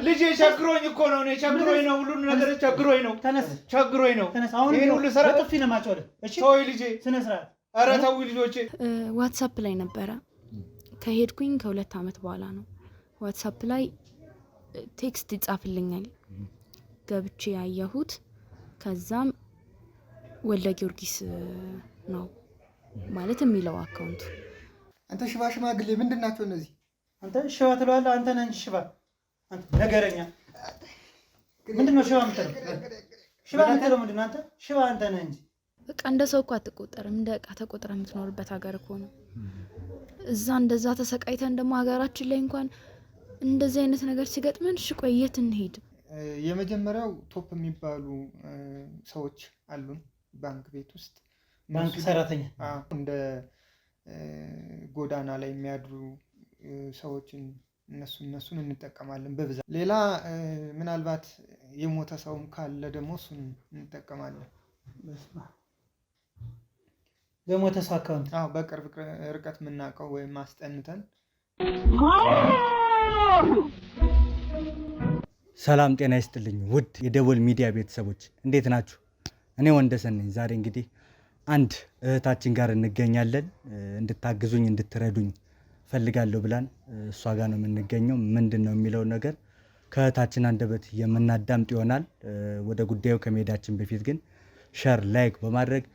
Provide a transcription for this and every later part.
ልጄ ቸግሮኝ እኮ ነው እኔ ቸግሮኝ ነው ሁሉ ነገር ቸግሮኝ ነው ቸግሮኝ ነው ይሄን ሁሉ ሰራ በጥፊ ነው ማጮለ እሺ ተወይ ልጄ ስነ ስርዓት ኧረ ተው ልጆቼ ዋትስአፕ ላይ ነበረ ከሄድኩኝ ከ2 አመት በኋላ ነው ዋትስአፕ ላይ ቴክስት ይጻፍልኛል ገብቼ ያየሁት ከዛም ወልደ ጊዮርጊስ ነው ማለት የሚለው አካውንቱ አንተ ሽባ ሽማግሌ ምንድናቸው እነዚህ አንተ ሽባ ትለዋለህ አንተ ነህ እንጂ ሽባ አንተ ነገረኛ ምንድነው ሽባ የምትለው ሽባ የምትለው ምንድነው አንተ ሽባ አንተ ነህ እንጂ በቃ እንደ ሰው እኮ አትቆጠርም እንደ ዕቃ ተቆጥረህ የምትኖርበት ሀገር እኮ ነው እዛ እንደዛ ተሰቃይተን ደግሞ ሀገራችን ላይ እንኳን እንደዚህ አይነት ነገር ሲገጥመን እሺ ቆይ የት እንሄድ የመጀመሪያው ቶፕ የሚባሉ ሰዎች አሉን ባንክ ቤት ውስጥ ባንክ ሰራተኛ እንደ ጎዳና ላይ የሚያድሩ ሰዎችን እነሱን እንጠቀማለን በብዛት ሌላ ምናልባት የሞተ ሰውም ካለ ደግሞ እሱን እንጠቀማለን የሞተ ሰው አካውንት በቅርብ ርቀት የምናውቀው ወይም ማስጠንተን ሰላም ጤና ይስጥልኝ ውድ የደወል ሚዲያ ቤተሰቦች እንዴት ናችሁ እኔ ወንደሰን ነኝ ዛሬ እንግዲህ አንድ እህታችን ጋር እንገኛለን እንድታግዙኝ እንድትረዱኝ ፈልጋለሁ ብላን እሷ ጋር ነው የምንገኘው ምንድነው የሚለው ነገር ከእህታችን አንደበት የምናዳምጥ ይሆናል ወደ ጉዳዩ ከመሄዳችን በፊት ግን ሼር ላይክ በማድረግ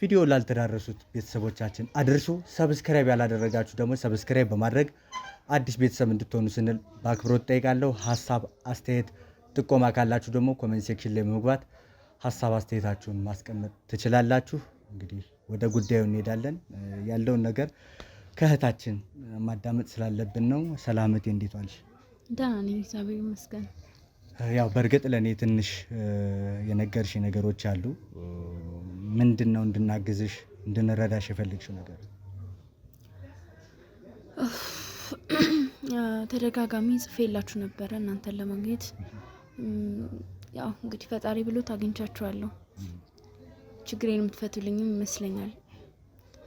ቪዲዮ ላልተዳረሱት ቤተሰቦቻችን አድርሱ ሰብስክራይብ ያላደረጋችሁ ደግሞ ሰብስክራይብ በማድረግ አዲስ ቤተሰብ እንድትሆኑ ስንል በአክብሮት ጠይቃለሁ ሐሳብ አስተያየት ጥቆማ ካላችሁ ደግሞ ኮሜንት ሴክሽን ላይ በመግባት ሐሳብ አስተያየታችሁን ማስቀመጥ ትችላላችሁ እንግዲህ ወደ ጉዳዩ እንሄዳለን ያለውን ነገር ከእህታችን ማዳመጥ ስላለብን ነው ሰላምቴ እንዴት ዋልሽ ደህና ነኝ እግዚአብሔር ይመስገን ያው በርግጥ ለኔ ትንሽ የነገርሽ ነገሮች አሉ ምንድነው እንድናግዝሽ እንድንረዳሽ የፈልግሽው ነገር ተደጋጋሚ ጽፌላችሁ ነበር እናንተን ለማግኘት ያው እንግዲህ ፈጣሪ ብሎ ታግኝቻችኋለሁ ችግሬን የምትፈቱልኝም ይመስለኛል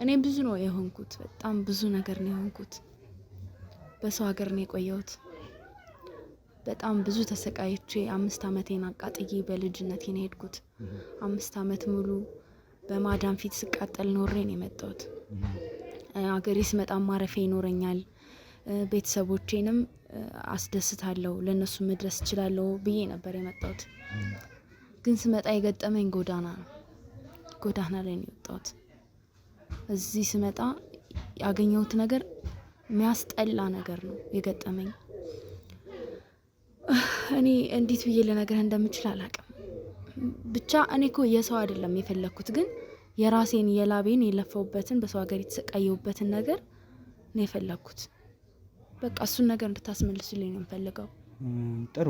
እኔ ብዙ ነው የሆንኩት በጣም ብዙ ነገር ነው የሆንኩት በሰው ሀገር ነው የቆየሁት በጣም ብዙ ተሰቃይቼ 5 አመቴን አቃጥዬ በልጅነቴ ነው ሄድኩት 5 አመት ሙሉ በማዳም ፊት ስቃጠል ኖሬ ነው የመጣሁት አገሬ ስመጣ ማረፊያ ይኖረኛል ቤተሰቦቼንም አስደስታለሁ ለነሱ መድረስ እችላለሁ ብዬ ነበር የመጣሁት ግን ስመጣ የገጠመኝ ጎዳና ላይ ነው የወጣሁት እዚህ ስመጣ ያገኘሁት ነገር የሚያስጠላ ነገር ነው የገጠመኝ እኔ እንዴት ብዬ ለነገር እንደምችል አላውቅም ብቻ እኔ እኮ የሰው አይደለም የፈለኩት ግን የራሴን የላቤን የለፈውበትን በሰው ሀገር የተሰቃየሁበትን ነገር ነው የፈለኩት በቃ እሱን ነገር እንድታስመልሱልኝ ነው የምፈልገው ጥሩ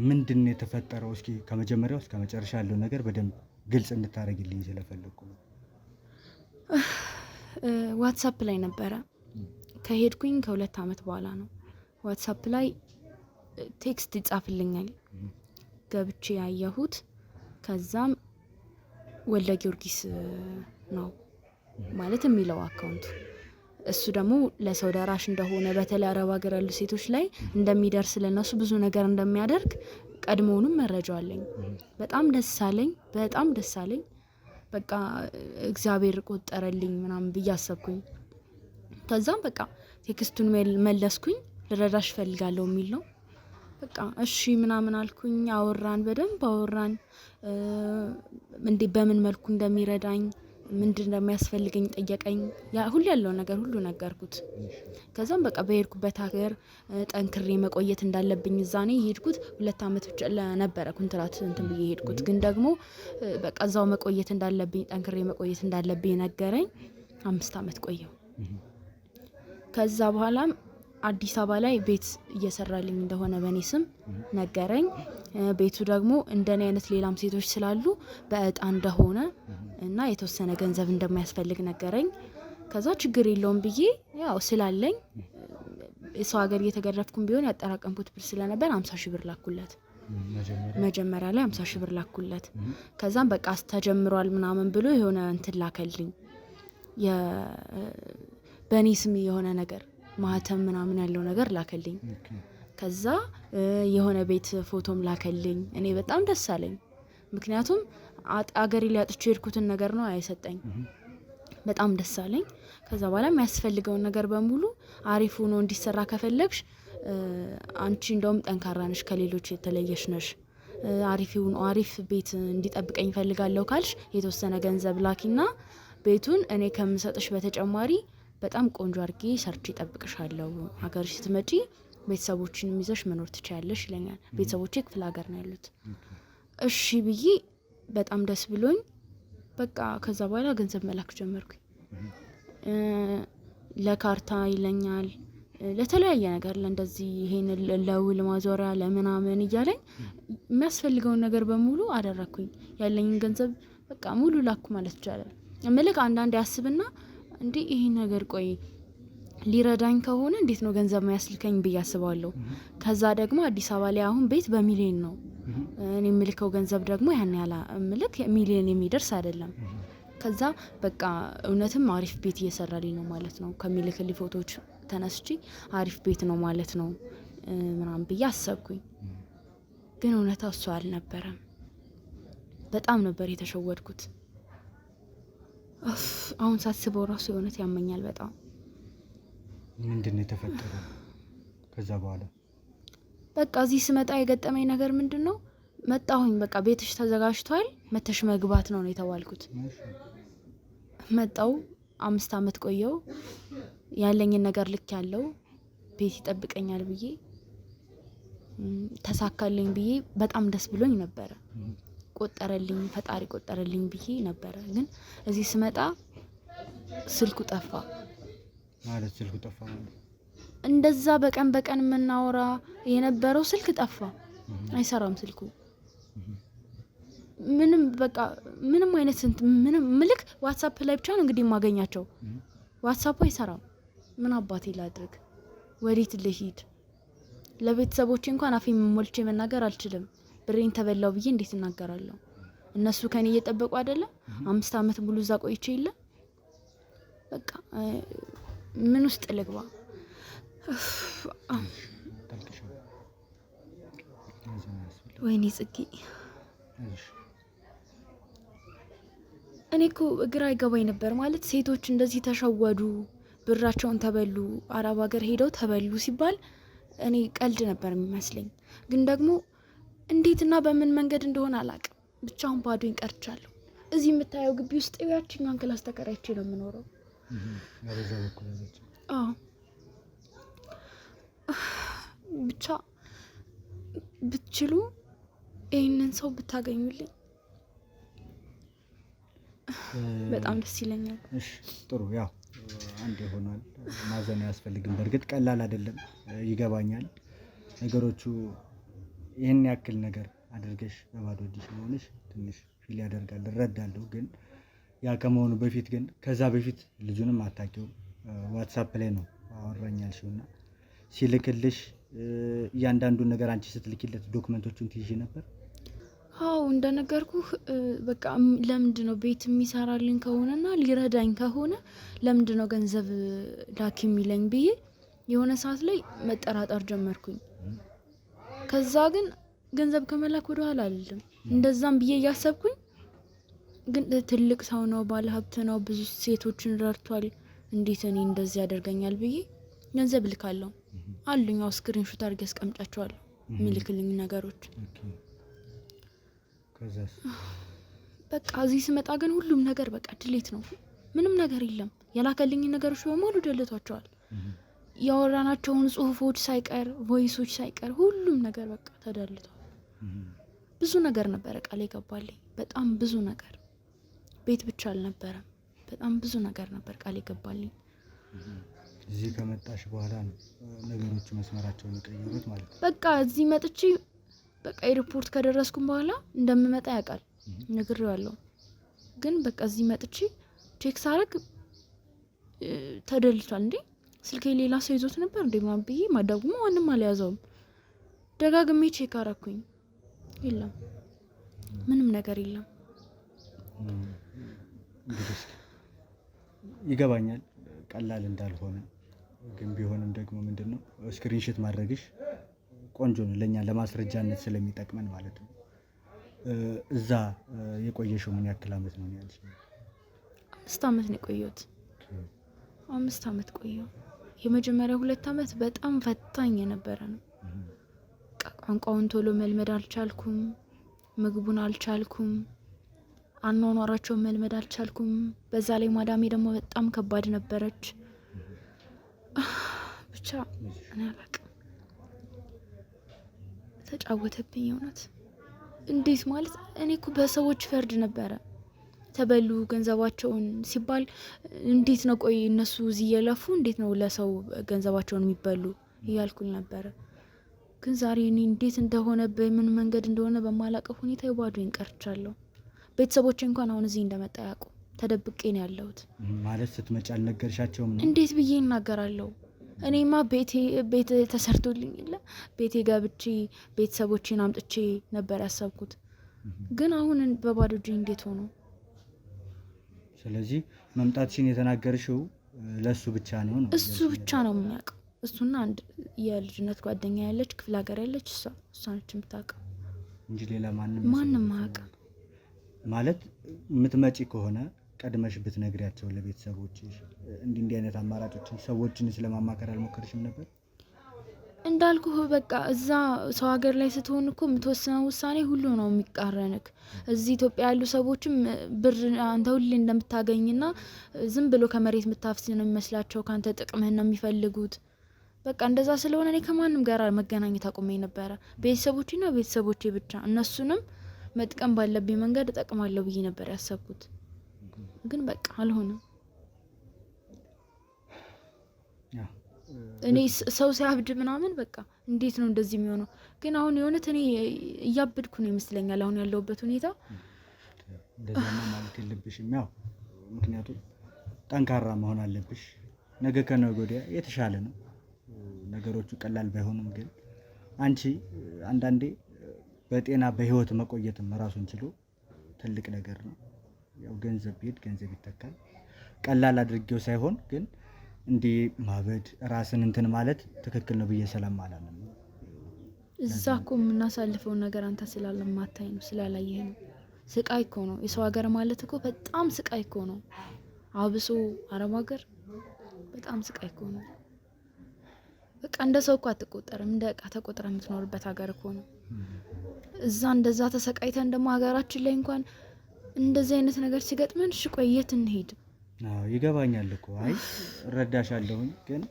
ምንድነው የተፈጠረው እስኪ ከመጀመሪያው እስከ መጨረሻ ያለው ነገር በደንብ ግልጽ እንድታረግልኝ ስለፈለኩ ነው ዋትስአፕ ላይ ነበረ ከሄድኩኝ ከ2 አመት በኋላ ነው ዋትስአፕ ላይ ቴክስት ይጻፍልኛል ገብቼ ያየሁት ከዛም ወልደ ጊዮርጊስ ነው ማለት የሚለው አካውንቱ እሱ ደግሞ ለሰው ደራሽ እንደሆነ በተለይ አረብ ሀገር ያሉ ሴቶች ላይ እንደሚደርስ ለነሱ ብዙ ነገር እንደሚያደርግ ቀድሞውንም መረጃው አለኝ በጣም ደስ አለኝ በቃ እግዚአብሔር ቆጠረልኝ ምናምን ብያሰብኩኝ ከዛም በቃ ቴክስቱን መለስኩኝ ልረዳሽ ፈልጋለሁ የሚል ነው በቃ እሺ ምናምን አልኩኝ አወራን በደንብ አወራን እንዴ በምን መልኩ እንደሚረዳኝ ምንድን እንደሚያስፈልገኝ ጠየቀኝ ያ ሁሉ ያለው ነገር ሁሉ ነገርኩት ከዛም በቃ በሄድኩበት ሀገር ጠንክሬ መቆየት እንዳለብኝ እዛኔ ሄድኩት 2 አመት ብቻ ለነበረ ኮንትራት እንትን ብዬ ሄድኩት ግን ደግሞ በቃ እዛው መቆየት እንዳለብኝ ጠንክሬ መቆየት እንዳለብኝ ነገረኝ 5 አመት ቆየው ከዛ በኋላም አዲስ አበባ ላይ ቤት እየሰራልኝ እንደሆነ በኔ ስም ነገረኝ ቤቱ ደግሞ እንደኔ አይነት ሌላም ሴቶች ስላሉ በእጣ እንደሆነ እና የተወሰነ ገንዘብ እንደማያስፈልግ ነገረኝ ከዛ ችግር የለውም ብዬ ያው ስላለኝ ሰው ሀገር እየተገረፍኩም ቢሆን ያጠራቀምኩት ብር ስለነበር 50,000 ብር ላኩለት መጀመሪያ ላይ 50,000 ብር ላኩለት ከዛም በቃ አስተጀምሯል ምናምን ብሎ የሆነ እንትን ላከልኝ በኔ ስም የሆነ ነገር ማህተም ምናምን ያለው ነገር ላከልኝ ከዛ የሆነ ቤት ፎቶም ላከልኝ። እኔ በጣም ደስ አለኝ። ምክንያቱም አገሬ ላይ አጥቼ የሄድኩትን ነገር ነው አይሰጠኝ። በጣም ደስ አለኝ። ከዛ በኋላ የሚያስፈልገውን ነገር በሙሉ አሪፍ ሆኖ እንዲሰራ ከፈለግሽ አንቺ እንደውም ጠንካራ ነሽ፣ ከሌሎች የተለየሽ ነሽ፣ አሪፍ ቤት እንዲጠብቀኝ ፈልጋለሁ ካልሽ የተወሰነ ገንዘብ ላኪና ቤቱን እኔ ከምሰጥሽ በተጨማሪ በጣም ቆንጆ አድርጌ ሰርቼ እጠብቅሻለሁ። ሀገርሽ ስትመጪ ቤተሰቦችን ይዘሽ መኖር ትችያለሽ ይለኛል። ቤተሰቦቼ ክፍለ ሀገር ነው ያሉት። እሺ ብዬ በጣም ደስ ብሎኝ በቃ ከዛ በኋላ ገንዘብ መላክ ጀመርኩኝ። ለካርታ ይለኛል፣ ለተለያየ ነገር ለእንደዚህ ይሄን ለውል ማዞሪያ ለምናምን እያለኝ የሚያስፈልገውን ነገር በሙሉ አደረኩኝ። ያለኝን ገንዘብ በቃ ሙሉ ላኩ ማለት ይቻላል። መልክ አንዳንድ ያስብና እንዴ ይሄ ነገር ቆይ ሊረዳኝ ከሆነ እንዴት ነው ገንዘብ ማያስልከኝ ብዬ አስባለሁ። ከዛ ደግሞ አዲስ አበባ ላይ አሁን ቤት በሚሊዮን ነው። እኔ የምልከው ገንዘብ ደግሞ ያን ያላ ምልክ ሚሊዮን የሚደርስ አይደለም። ከዛ በቃ እውነትም አሪፍ ቤት እየሰራልኝ ነው ማለት ነው። ከሚልክልኝ ፎቶዎች ተነስቼ አሪፍ ቤት ነው ማለት ነው ምናምን ብዬ አሰብኩኝ። ግን እውነታው እሱ አልነበረም። በጣም ነበር የተሸወድኩት። አሁን ሳስበው ራሱ የእውነት ያመኛል በጣም። ምንድነው የተፈጠረው ከዛ በኋላ? በቃ እዚህ ስመጣ የገጠመኝ ነገር ምንድነው? መጣሁኝ በቃ ቤትሽ ተዘጋጅቷል መተሽ መግባት ነው የተባልኩት። መጣው 5 አመት ቆየው። ያለኝን ነገር ልክ ያለው ቤት ይጠብቀኛል ብዬ ተሳካልኝ ብዬ በጣም ደስ ብሎኝ ነበር። ቆጠረልኝ ፈጣሪ ቆጠረልኝ ብዬ ነበር። ግን እዚህ ስመጣ ስልኩ ጠፋ ማለት ስልኩ ጠፋ ማለት እንደዛ በቀን የምናወራ የነበረው ስልክ ጠፋ። አይሰራም ስልኩ። ምንም በቃ ምንም አይነት ምንም ምልክ ዋትስአፕ ላይ ብቻ ነው እንግዲህ የማገኛቸው። ዋትስአፕ አይሰራም። ምን አባቴ ላድርግ? ወዴት ልሂድ? ለቤተሰቦቼ እንኳን አፌን ሞልቼ መናገር አልችልም። ብሬን ተበላው ብዬ እንዴት እናገራለሁ? እነሱ ከኔ እየጠበቁ አይደለም? 5 አመት ሙሉ እዛ ቆይቼ ይለ በቃ ምን ውስጥ ልግባ? ወይኔ ጽጌ፣ እኔ እኮ ግራ ይገባኝ ነበር። ማለት ሴቶች እንደዚህ ተሸወዱ፣ ብራቸውን ተበሉ፣ አረብ ሀገር ሄደው ተበሉ ሲባል እኔ ቀልድ ነበር የሚመስለኝ። ግን ደግሞ እንዴትና በምን መንገድ እንደሆነ አላውቅም። ብቻውን ባዶኝ ቀርቻለሁ። እዚህ የምታየው ግቢ ውስጥ ያቺኛን ክላስ ተከራይቼ ነው የምኖረው። አዎ ብቻ ብትችሉ ይሄንን ሰው ብታገኙልኝ በጣም ደስ ይለኛል። እሺ ጥሩ። ያው አንድ ይሆናል። ማዘን ያስፈልግም። በእርግጥ ቀላል አይደለም፣ ይገባኛል። ነገሮቹ ይሄን ያክል ነገር አድርገሽ በባዶ እጅሽ መሆንሽ ትንሽ ፊል ያደርጋል፣ እረዳለሁ። ግን ያ ከመሆኑ በፊት ግን ከዛ በፊት ልጁንም አታውቂው ዋትስአፕ ላይ ነው አወራኛልሽውና ሲልክልሽ እያንዳንዱን ነገር አንቺ ስትልኪለት ዶክመንቶቹን ትይዢ ነበር? አዎ እንደነገርኩህ በቃ ለምንድነው ቤት የሚሰራልኝ ከሆነና ሊረዳኝ ከሆነ ለምንድነው ገንዘብ ላኪ የሚለኝ ብዬ የሆነ ሰዓት ላይ መጠራጠር ጀመርኩኝ። ከዛ ግን ገንዘብ ከመላክ ወደ ኋላ አይደለም እንደዛም ብዬ እያሰብኩኝ፣ ግን ትልቅ ሰው ነው፣ ባለ ሀብት ነው፣ ብዙ ሴቶችን ረድቷል፣ እንዴት እኔ እንደዚህ ያደርገኛል ብዬ ገንዘብ ልካለሁ። አሉኝ አው ስክሪንሾት አድርጌ አስቀምጫቸዋለሁ የሚልክልኝ ነገሮች። ከዛስ በቃ እዚህ ስመጣ ግን ሁሉም ነገር በቃ ድሌት ነው። ምንም ነገር የለም። የላከልኝ ነገሮች በሙሉ ደልቷቸዋል። ያወራናቸውን ጽሁፎች ሳይቀር ቮይሶች ሳይቀር ሁሉም ነገር በቃ ተደልቷል። ብዙ ነገር ነበር ቃል የገባልኝ፣ በጣም ብዙ ነገር። ቤት ብቻ አልነበረም፣ በጣም ብዙ ነገር ነበር ቃል የገባልኝ። እዚህ ከመጣሽ በኋላ ነው ነገሮች መስመራቸውን የቀየሩት ማለት ነው? በቃ እዚህ መጥቼ በቃ ኤርፖርት ከደረስኩም በኋላ እንደምመጣ ያውቃል፣ ነግሬዋለሁ። ግን በቃ እዚህ መጥቼ ቼክ ሳረግ ተደልቷል። እንዴ ስልኬ ሌላ ሰው ይዞት ነበር እንዴ ማን ብዬ ማዳጉም ማንም አልያዘውም። ደጋግሜ ቼክ አረኩኝ፣ የለም፣ ምንም ነገር የለም። እንግዲህ ይገባኛል ቀላል እንዳልሆነ፣ ግን ቢሆንም ደግሞ ምንድነው ስክሪንሾት ማድረግሽ ቆንጆ ነው ለኛ ለማስረጃነት ስለሚጠቅመን ማለት ነው። እዛ የቆየሽው ምን ያክል አመት ነው ያልሽ? 5 አመት ነው የቆየሁት። 5 አመት ቆየሁ። የመጀመሪያው 2 አመት በጣም ፈታኝ የነበረ ነው። ቋንቋውን ቶሎ መልመድ አልቻልኩም፣ ምግቡን አልቻልኩም፣ አኗኗራቸውን መልመድ አልቻልኩም። በዛ ላይ ማዳሜ ደግሞ በጣም ከባድ ነበረች። ብቻ እኔ አላቅም፣ ተጫወተብኝ እውነት። እንዴት ማለት እኔ እኮ በሰዎች ፈርድ ነበረ። ተበሉ ገንዘባቸውን ሲባል እንዴት ነው ቆይ እነሱ እዚህ እየለፉ እንዴት ነው ለሰው ገንዘባቸውን የሚበሉ እያልኩኝ ነበረ። ግን ዛሬ እኔ እንዴት እንደሆነ በምን መንገድ እንደሆነ በማላቀው ሁኔታ ባዶኝ ቀርቻለሁ። ቤተሰቦቼ እንኳን አሁን እዚህ እንደመጣ ያውቁ፣ ተደብቄ ነው ያለሁት። ማለት ስትመጪ አልነገርሻቸውም ነው? እንዴት ብዬ እናገራለሁ? እኔማ ቤት ተሰርቶልኝ የለ ቤቴ ገብቼ ቤተሰቦቼን አምጥቼ ነበር ያሰብኩት። ግን አሁን በባዶ እጄ እንዴት ሆኖ? ስለዚህ መምጣትሽን የተናገርሽው ለሱ ብቻ ነው? እሱ ብቻ ነው የሚያውቀው። እሱና አንድ የልጅነት ጓደኛ ያለች ክፍለ ሀገር ያለች እሷ ነች የምታውቀው እንጂ ሌላ ማንም አያውቅም። ማለት የምትመጪ ከሆነ ቀድመሽ ብትነግሪያቸው ለቤተሰቦች እንዲህ አይነት አማራጮችን ሰዎችን ስለማማከር አልሞከርሽም ነበር? እንዳልኩ በቃ እዛ ሰው ሀገር ላይ ስትሆን እኮ የምትወስነው ውሳኔ ሁሉ ነው የሚቃረንክ። እዚህ ኢትዮጵያ ያሉ ሰዎችም ብር አንተ ሁሌ እንደምታገኝና ዝም ብሎ ከመሬት የምታፍስ ነው የሚመስላቸው፣ ካንተ ጥቅምህን ነው የሚፈልጉት። በቃ እንደዛ ስለሆነ እኔ ከማንም ጋር መገናኘት አቁሜ ነበረ። ቤተሰቦቼና ቤተሰቦቼ ብቻ፣ እነሱንም መጥቀም ባለብኝ መንገድ እጠቅማለሁ ብዬ ነበር ያሰብኩት። ግን በቃ አልሆነም። እኔ ሰው ሲያብድ ምናምን በቃ እንዴት ነው እንደዚህ የሚሆነው? ግን አሁን የሆነት እኔ እያብድኩ ነው ይመስለኛል አሁን ያለሁበት ሁኔታ። እንደዛ ማለት የለብሽም። ያው ምክንያቱም ጠንካራ መሆን አለብሽ። ነገ ከነገ ወዲያ የተሻለ ነው። ነገሮቹ ቀላል ባይሆኑም ግን አንቺ አንዳንዴ በጤና በህይወት መቆየትም ራሱን ችሎ ትልቅ ነገር ነው። ያው ገንዘብ ቢሄድ ገንዘብ ይተካል። ቀላል አድርጌው ሳይሆን ግን እንዲህ ማበድ ራስን እንትን ማለት ትክክል ነው ብዬ ስለማላምን ነው። እዛ እኮ የምናሳልፈውን ነገር አንተ ስላለማታይ ነው፣ ስላላየህ ነው። ስቃይ እኮ ነው የሰው ሀገር ማለት እኮ በጣም ስቃይ እኮ ነው። አብሶ አረብ ሀገር በጣም ስቃይ እኮ ነው። በቃ እንደ ሰው እኮ አትቆጠርም፣ እንደ እቃ ተቆጥረ የምትኖርበት ሀገር እኮ ነው። እዛ እንደዛ ተሰቃይተን ደግሞ ሀገራችን ላይ እንኳን እንደዚህ አይነት ነገር ሲገጥመን እሺ ቆይ የት እንሄድ? ይገባኛል እኮ አይ እረዳሻለሁኝ። ግን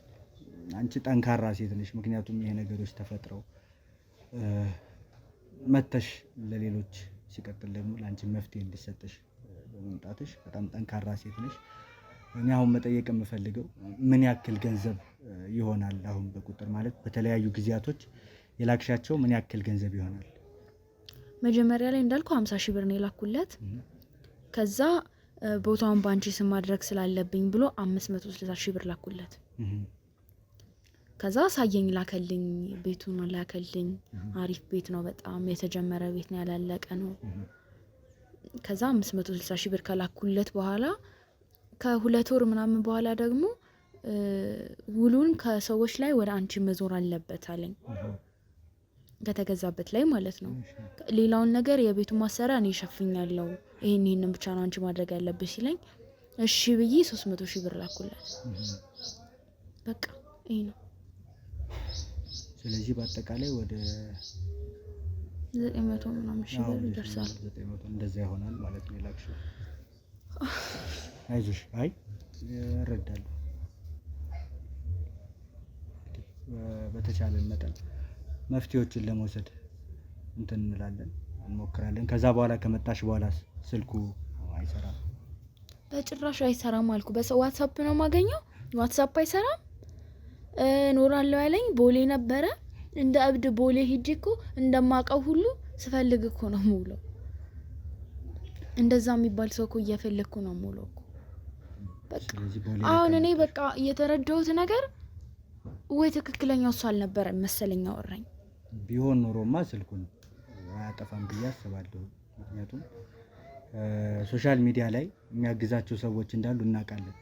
አንቺ ጠንካራ ሴት ነሽ። ምክንያቱም ይሄ ነገሮች ተፈጥረው መተሽ ለሌሎች ሲቀጥል ደግሞ ለአንቺ መፍትሄ እንዲሰጥሽ በመምጣትሽ በጣም ጠንካራ ሴት ነሽ። እኔ አሁን መጠየቅ የምፈልገው ምን ያክል ገንዘብ ይሆናል? አሁን በቁጥር ማለት በተለያዩ ጊዜያቶች የላክሻቸው ምን ያክል ገንዘብ ይሆናል? መጀመሪያ ላይ እንዳልኩ 50 ሺህ ብር ነው የላኩለት። ከዛ ቦታውን ባንቺ ስም ማድረግ ስላለብኝ ብሎ 560 ሺህ ብር ላኩለት። ከዛ ሳየኝ ላከልኝ፣ ቤቱን ላከልኝ። አሪፍ ቤት ነው፣ በጣም የተጀመረ ቤት ነው፣ ያላለቀ ነው። ከዛ 560 ሺህ ብር ከላኩለት በኋላ ከ2 ወር ምናምን በኋላ ደግሞ ውሉን ከሰዎች ላይ ወደ አንቺ መዞር አለበት አለኝ፣ ከተገዛበት ላይ ማለት ነው። ሌላውን ነገር የቤቱ ማሰሪያ እኔ ሸፍኛለሁ፣ ይሄንን ብቻ ነው አንቺ ማድረግ ያለብሽ ሲለኝ እሺ ብዬ 300 ሺህ ብር ላኩለት። በቃ ይሄ ነው። ስለዚህ በአጠቃላይ ወደ 900 ምናምን ሺህ ብር ይደርሳል። 900 እንደዛ ይሆናል ማለት ነው የላክሽው። አይዞሽ፣ አይ እረዳለሁ። በተቻለን መጠን መፍትሄዎችን ለመውሰድ እንትን እንላለን፣ እንሞክራለን። ከዛ በኋላ ከመጣሽ በኋላ ስልኩ አይሰራም፣ በጭራሽ አይሰራም አልኩ። በዋትስአፕ ነው የማገኘው፣ ዋትስአፕ አይሰራም። ኖራለሁ ያለኝ ቦሌ ነበረ። እንደ እብድ ቦሌ ሂጅ እኮ እንደማቀው ሁሉ ስፈልግ እኮ ነው የምውለው። እንደዛ የሚባል ሰው እኮ እየፈለግኩ ነው የምውለው እኮ። በቃ አሁን እኔ በቃ የተረዳሁት ነገር ወይ ትክክለኛው እሱ አልነበረ መሰለኝ አወራኝ። ቢሆን ኖሮማ ስልኩን አያጠፋም ብዬ አስባለሁ። ምክንያቱም ሶሻል ሚዲያ ላይ የሚያግዛቸው ሰዎች እንዳሉ እናውቃለን።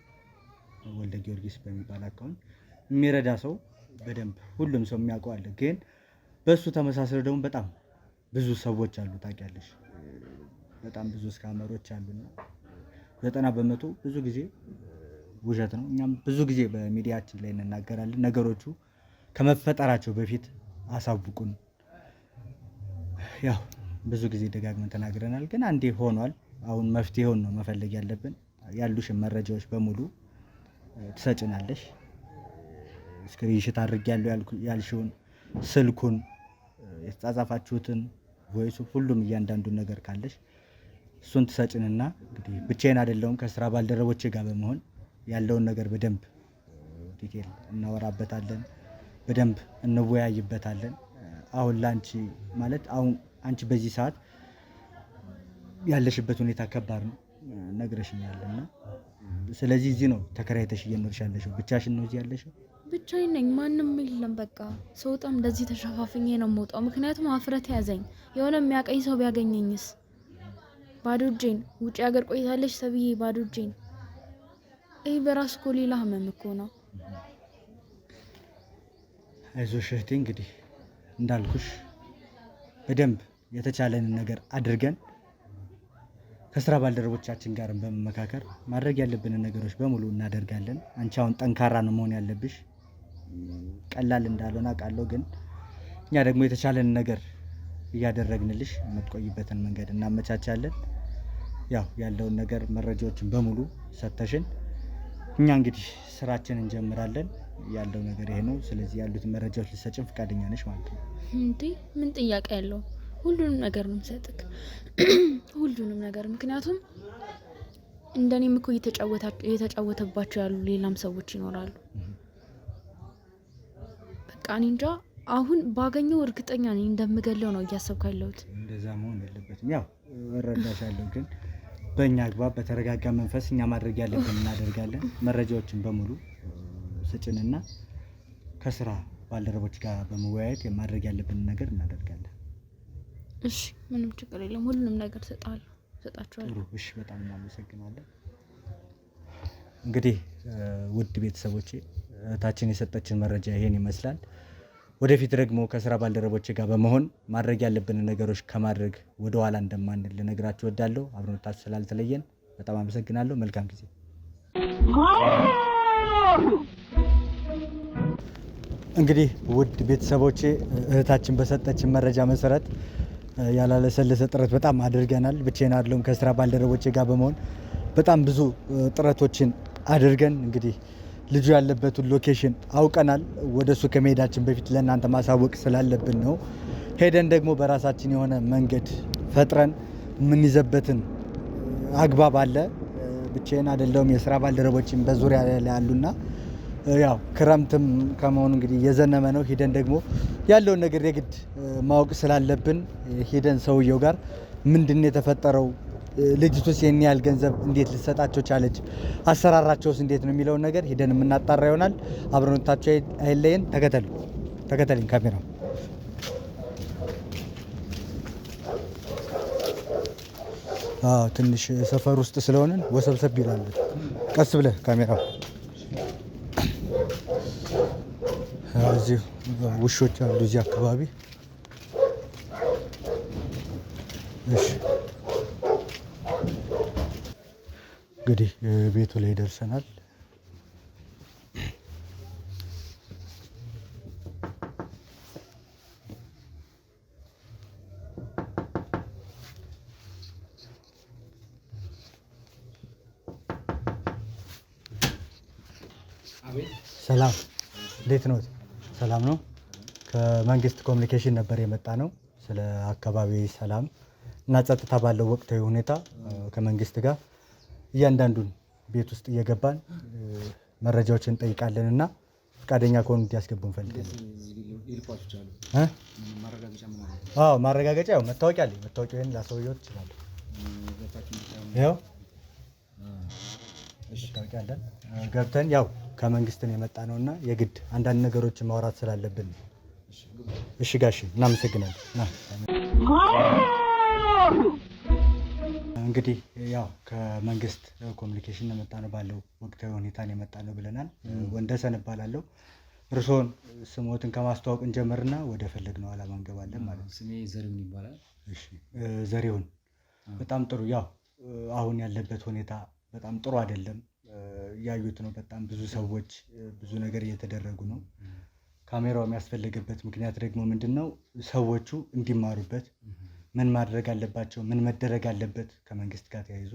ወልደ ጊዮርጊስ በሚባል አካውንት የሚረዳ ሰው በደንብ ሁሉም ሰው የሚያውቀው አለ። ግን በሱ ተመሳስለው ደግሞ በጣም ብዙ ሰዎች አሉ ታውቂያለሽ። በጣም ብዙ ስካመሮች አሉና 90% ብዙ ጊዜ ውሸት ነው። እኛም ብዙ ጊዜ በሚዲያችን ላይ እንናገራለን። ነገሮቹ ከመፈጠራቸው በፊት አሳውቁን። ያው ብዙ ጊዜ ደጋግመን ተናግረናል፣ ግን አንዴ ሆኗል። አሁን መፍትሄውን ነው መፈለግ ያለብን። ያሉሽን መረጃዎች በሙሉ ትሰጭናለሽ። ስክሪንሾት አድርጌያለሁ ያልሽውን ስልኩን፣ የተጻጻፋችሁትን ቮይሱ፣ ሁሉም እያንዳንዱን ነገር ካለሽ እሱን ትሰጭንና እንግዲህ ብቻዬን አይደለሁም ከስራ ባልደረቦቼ ጋር በመሆን ያለውን ነገር በደንብ ዲቴል እናወራበታለን፣ በደንብ እንወያይበታለን። አሁን ላንቺ ማለት አሁን አንቺ በዚህ ሰዓት ያለሽበት ሁኔታ ከባድ ነው ነግረሽኛልና፣ ስለዚህ እዚህ ነው ተከራይተሽ እየኖርሽ ያለሽው? ብቻሽን ነው እዚህ ያለሽው? ብቻዬን ነኝ፣ ማንም የለም። በቃ ስወጣም እንደዚህ ተሸፋፍኜ ነው የምወጣው። ምክንያቱም አፍረት ያዘኝ። የሆነ የሚያቀኝ ሰው ቢያገኘኝስ? ባዶ እጄን ውጭ ሀገር ቆይታለች ተብዬ ባዶ እጄን። ይህ በራሱ እኮ ሌላ ህመም እኮ ነው። አይዞሽ እህቴ፣ እንግዲህ እንዳልኩሽ በደንብ የተቻለንን ነገር አድርገን ከስራ ባልደረቦቻችን ጋር በመመካከር ማድረግ ያለብንን ነገሮች በሙሉ እናደርጋለን። አንቺ አሁን ጠንካራ ነው መሆን ያለብሽ። ቀላል እንዳልሆነ አውቃለሁ፣ ግን እኛ ደግሞ የተቻለንን ነገር እያደረግንልሽ የምትቆይበትን መንገድ እናመቻቻለን። ያው ያለውን ነገር መረጃዎችን በሙሉ ሰተሽን እኛ እንግዲህ ስራችን እንጀምራለን። ያለው ነገር ይሄ ነው። ስለዚህ ያሉትን መረጃዎች ልትሰጭን ፈቃደኛ ነሽ ማለት ነው? እንዴ ምን ጥያቄ ያለው? ሁሉንም ነገር ነው የምሰጥክ፣ ሁሉንም ነገር። ምክንያቱም እንደኔም እኮ እየተጫወተባቸው ያሉ ሌላም ሰዎች ይኖራሉ። በቃ እኔ እንጃ። አሁን ባገኘው እርግጠኛ ነኝ እንደምገለው ነው እያሰብኩ ያለሁት። እንደዛ መሆን የለበትም። ያው እረዳሻለሁ፣ ግን በእኛ አግባብ በተረጋጋ መንፈስ እኛ ማድረግ ያለብን እናደርጋለን። መረጃዎችን በሙሉ ስጭንና ከስራ ባልደረቦች ጋር በመወያየት ማድረግ ያለብን ነገር እናደርጋለን። እሺ፣ ምንም ችግር የለም። ሁሉንም ነገር ሰጣችኋለሁ። እሺ፣ በጣም እናመሰግናለን። እንግዲህ ውድ ቤተሰቦቼ እህታችን የሰጠችን መረጃ ይሄን ይመስላል። ወደፊት ደግሞ ከስራ ባልደረቦቼ ጋር በመሆን ማድረግ ያለብንን ነገሮች ከማድረግ ወደ ኋላ እንደማንል ልነግራችሁ እወዳለሁ። አብሮነታችሁ ስላልተለየን በጣም አመሰግናለሁ። መልካም ጊዜ። እንግዲህ ውድ ቤተሰቦቼ እህታችን በሰጠችን መረጃ መሰረት ያላለሰለሰ ጥረት በጣም አድርገናል። ብቻዬን አይደለሁም ከስራ ባልደረቦቼ ጋር በመሆን በጣም ብዙ ጥረቶችን አድርገን እንግዲህ ልጁ ያለበትን ሎኬሽን አውቀናል። ወደሱ ከመሄዳችን በፊት ለእናንተ ማሳወቅ ስላለብን ነው። ሄደን ደግሞ በራሳችን የሆነ መንገድ ፈጥረን የምንይዘበትን አግባብ አለ። ብቻዬን አይደለሁም፣ የስራ ባልደረቦችን በዙሪያ ላይ ያሉና ያው ክረምትም ከመሆኑ እንግዲህ የዘነመ ነው። ሄደን ደግሞ ያለውን ነገር የግድ ማወቅ ስላለብን ሄደን ሰውየው ጋር ምንድነው የተፈጠረው፣ ልጅቱስ የኔ ያህል ገንዘብ እንዴት ልሰጣቸው ቻለች፣ አሰራራቸውስ እንዴት ነው የሚለውን ነገር ሄደን የምናጣራ ይሆናል። አብረኖታቸው አይለየን። ተከተልኝ ካሜራው። ትንሽ ሰፈር ውስጥ ስለሆነን ወሰብሰብ ይላል። ቀስ ብለህ ካሜራው። እዚህ ውሾች አሉ እዚህ አካባቢ። እሺ እንግዲህ ቤቱ ላይ ደርሰናል። ሰላም፣ እንዴት ነው? ሰላም ነው። ከመንግስት ኮሚኒኬሽን ነበር የመጣ ነው። ስለ አካባቢ ሰላም እና ጸጥታ ባለው ወቅታዊ ሁኔታ ከመንግስት ጋር እያንዳንዱን ቤት ውስጥ እየገባን መረጃዎችን እንጠይቃለን እና ፈቃደኛ ከሆኑ እንዲያስገቡ እንፈልጋለን። ማረጋገጫ ያው መታወቂያ አለኝ። መታወቂያን ላሳየው ትችላለህ። ያው መታወቂያ አለን። ገብተን ያው ከመንግስት ነው የመጣ ነውና የግድ አንዳንድ ነገሮችን ማውራት ስላለብን። እሺ ጋሽ እናመሰግናለን። እንግዲህ ያው ከመንግስት ኮሚኒኬሽን የመጣ ነው፣ ባለው ወቅታዊ ሁኔታ የመጣ ነው ብለናል። ወንደሰን እባላለሁ። እርስዎን ስሞትን ከማስተዋወቅ እንጀምርና ወደ ፈለግነው ዓላማ ስሜ ዘሪሁን ይባላል። እሺ ዘሪሁን በጣም ጥሩ። ያው አሁን ያለበት ሁኔታ በጣም ጥሩ አይደለም። እያዩት ነው። በጣም ብዙ ሰዎች ብዙ ነገር እየተደረጉ ነው። ካሜራው የሚያስፈልግበት ምክንያት ደግሞ ምንድነው? ሰዎቹ እንዲማሩበት ምን ማድረግ አለባቸው፣ ምን መደረግ አለበት፣ ከመንግስት ጋር ተያይዞ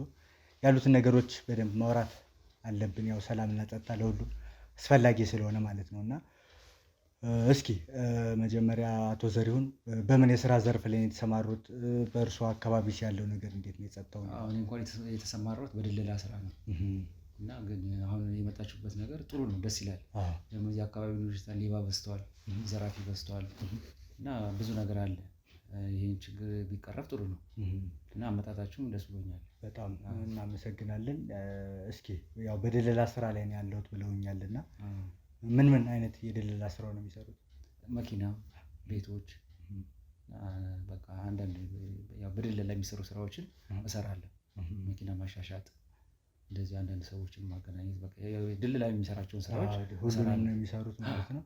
ያሉትን ነገሮች በደንብ ማውራት አለብን። ያው ሰላምና ጸጥታ ለሁሉ አስፈላጊ ስለሆነ ማለት ነው። እና እስኪ መጀመሪያ አቶ ዘሪሁን በምን የስራ ዘርፍ ላይ የተሰማሩት? በእርሶ አካባቢ ያለው ነገር እንዴት ነው? የጸጥታው ነው? አሁን እንኳን የተሰማራሁት በድለላ ስራ ነው እና ግን አሁን የመጣችሁበት ነገር ጥሩ ነው፣ ደስ ይላል። ደግሞ እዚህ አካባቢ ልጆች ሌባ በዝተዋል፣ ዘራፊ በዝተዋል እና ብዙ ነገር አለ። ይህን ችግር ቢቀረፍ ጥሩ ነው እና አመጣጣችሁም ደስ ብሎኛል። በጣም እናመሰግናለን። እስኪ ያው በድለላ ስራ ላይ ነው ያለሁት ብለውኛል እና ምን አይነት የድለላ ስራው ነው የሚሰሩት? መኪና፣ ቤቶች፣ በቃ አንዳንድ ያው በድለላ የሚሰሩ ስራዎችን እሰራለሁ። መኪና ማሻሻጥ፣ እንደዚህ አንዳንድ ሰዎችን ማገናኘት፣ በቃ ድለላ የሚሰራቸውን ስራዎች ሁሉንም ነው የሚሰሩት ማለት ነው።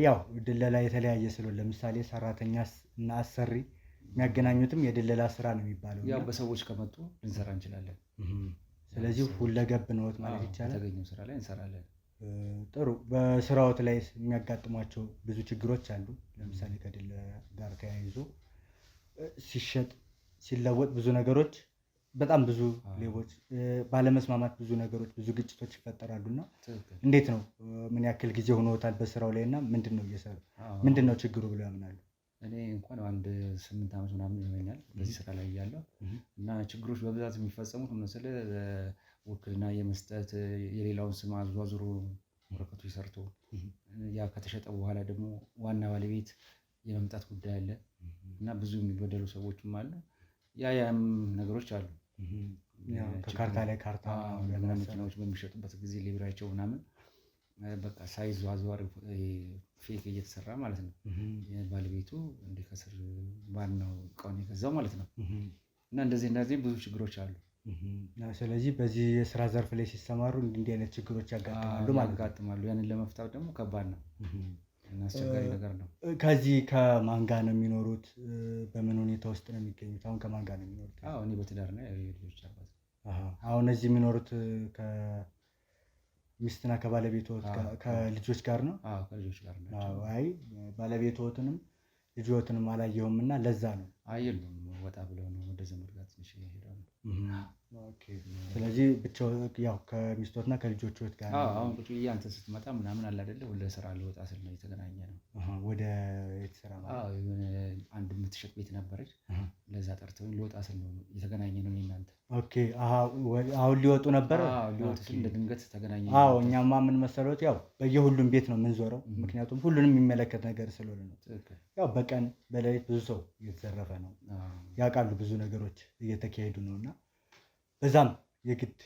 ያው ድለላ የተለያየ ስለሆነ ለምሳሌ ሰራተኛ እና አሰሪ የሚያገናኙትም የድለላ ስራ ነው የሚባለው። ያው በሰዎች ከመጡ ልንሰራ እንችላለን። ስለዚህ ሁለገብ ነዎት ማለት ይቻላል። በተገኘው ስራ ላይ እንሰራለን። ጥሩ። በስራዎት ላይ የሚያጋጥሟቸው ብዙ ችግሮች አሉ። ለምሳሌ ከድለላ ጋር ተያይዞ ሲሸጥ ሲለወጥ ብዙ ነገሮች፣ በጣም ብዙ ሌቦች፣ ባለመስማማት ብዙ ነገሮች፣ ብዙ ግጭቶች ይፈጠራሉ እና እንዴት ነው? ምን ያክል ጊዜ ሆኖታል በስራው ላይ እና ምንድን ነው እየሰሩ ምንድን ነው ችግሩ ብለው ያምናሉ? እኔ እንኳን አንድ 8 ዓመት ምናምን ይሆናል በዚህ ስራ ላይ እያለሁ እና ችግሮች በብዛት የሚፈጸሙት መሰለ ውክልና የመስጠት፣ የሌላውን ስም አዟዙሮ ወረቀቶች ሰርቶ ያ ከተሸጠ በኋላ ደግሞ ዋና ባለቤት የመምጣት ጉዳይ አለ እና ብዙ የሚበደሉ ሰዎችም አሉ። ያም ነገሮች አሉ። ከካርታ ላይ ካርታ መኪናዎች በሚሸጡበት ጊዜ ሊብራቸው ምናምን በቃ ሳይዟዟር ፌክ እየተሰራ ማለት ነው። ባለቤቱ እንዲከስር ዋናው እቃውን የገዛው ማለት ነው እና እንደዚህ ብዙ ችግሮች አሉ። ስለዚህ በዚህ የስራ ዘርፍ ላይ ሲሰማሩ እንዲህ አይነት ችግሮች ያጋጥማሉ ማለት ያጋጥማሉ። ያንን ለመፍታት ደግሞ ከባድ ነው እና አስቸጋሪ ነገር ነው። ከዚህ ከማን ጋር ነው የሚኖሩት? በምን ሁኔታ ውስጥ ነው የሚገኙት? አሁን ከማን ጋር ነው የሚኖሩት? እኔ በትዳር ነው፣ የልጆች አባት። አሁን እዚህ የሚኖሩት ከሚስትና ከባለቤትዎት ከልጆች ጋር ነው? ከልጆች ጋር ናቸው። አይ ባለቤትዎትንም ልጆትንም አላየሁም እና ለዛ ነው። የሉም፣ ወጣ ብለው ነው ወደ ዘመድ ጋር ትንሽ ሄደው ነው። ስለዚህ ብቻው ያው ከሚስቶትና ከልጆችዎት ጋር ነው። አሁን ቁጭ ብዬ አንተ ስትመጣ ምናምን አለ አይደለ፣ ወደ ስራ ልወጣ ስል ነው የተገናኘ ነው። ወደ የት ስራ ማለት? አንድ የምትሸጥ ቤት ነበረች፣ ለዛ ጠርተውኝ ልወጣ ስል ነው የተገናኘ ነው። እናንተ አሁን ሊወጡ ነበር? ሊወጡ ስል እንደ ድንገት ተገናኘ። እኛማ ምን መሰሎት፣ ያው በየሁሉም ቤት ነው የምንዞረው፣ ምክንያቱም ሁሉንም የሚመለከት ነገር ስለሆነ ነው። ያው በቀን በሌሊት ብዙ ሰው እየተዘረፈ ነው፣ ያውቃሉ፣ ብዙ ነገሮች እየተካሄዱ ነው እና በዛም የግድ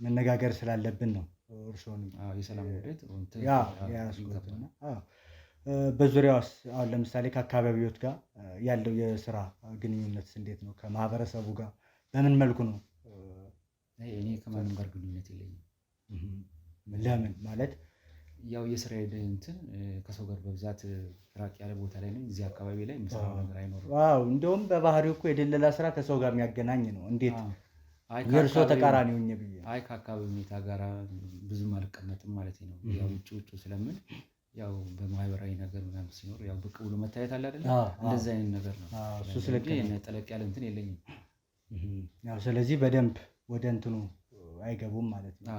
መነጋገር ስላለብን ነው እርስዎንም የሰላም ውደት ያስኩትና በዙሪያውስ አሁን ለምሳሌ ከአካባቢዎት ጋር ያለው የስራ ግንኙነት እንዴት ነው? ከማህበረሰቡ ጋር በምን መልኩ ነው? እኔ ከማንም ጋር ግንኙነት የለኝም። ለምን ማለት ያው የስራ እንትን ከሰው ጋር በብዛት ራቅ ያለ ቦታ ላይ ነኝ። እዚህ አካባቢ ላይ የምሰራው ነገር አይኖርም። እንደውም በባህሪው እኮ የድለላ ስራ ከሰው ጋር የሚያገናኝ ነው። እንዴት የእርስዎ ተቃራኒ ሆኜ ብዬ ከአካባቢ ሁኔታ ጋር ብዙም አልቀመጥም ማለት ነው። ያው ውጭ ስለምን ያው በማህበራዊ ነገር ምናምን ሲኖር ያው ብቅ ብሎ መታየት አለ አይደለ? እንደዚህ አይነት ነገር ነው። እሱ ስለዚህ ጠለቅ ያለ እንትን የለኝም። ያው ስለዚህ በደንብ ወደ እንትኑ አይገቡም ማለት ነው፣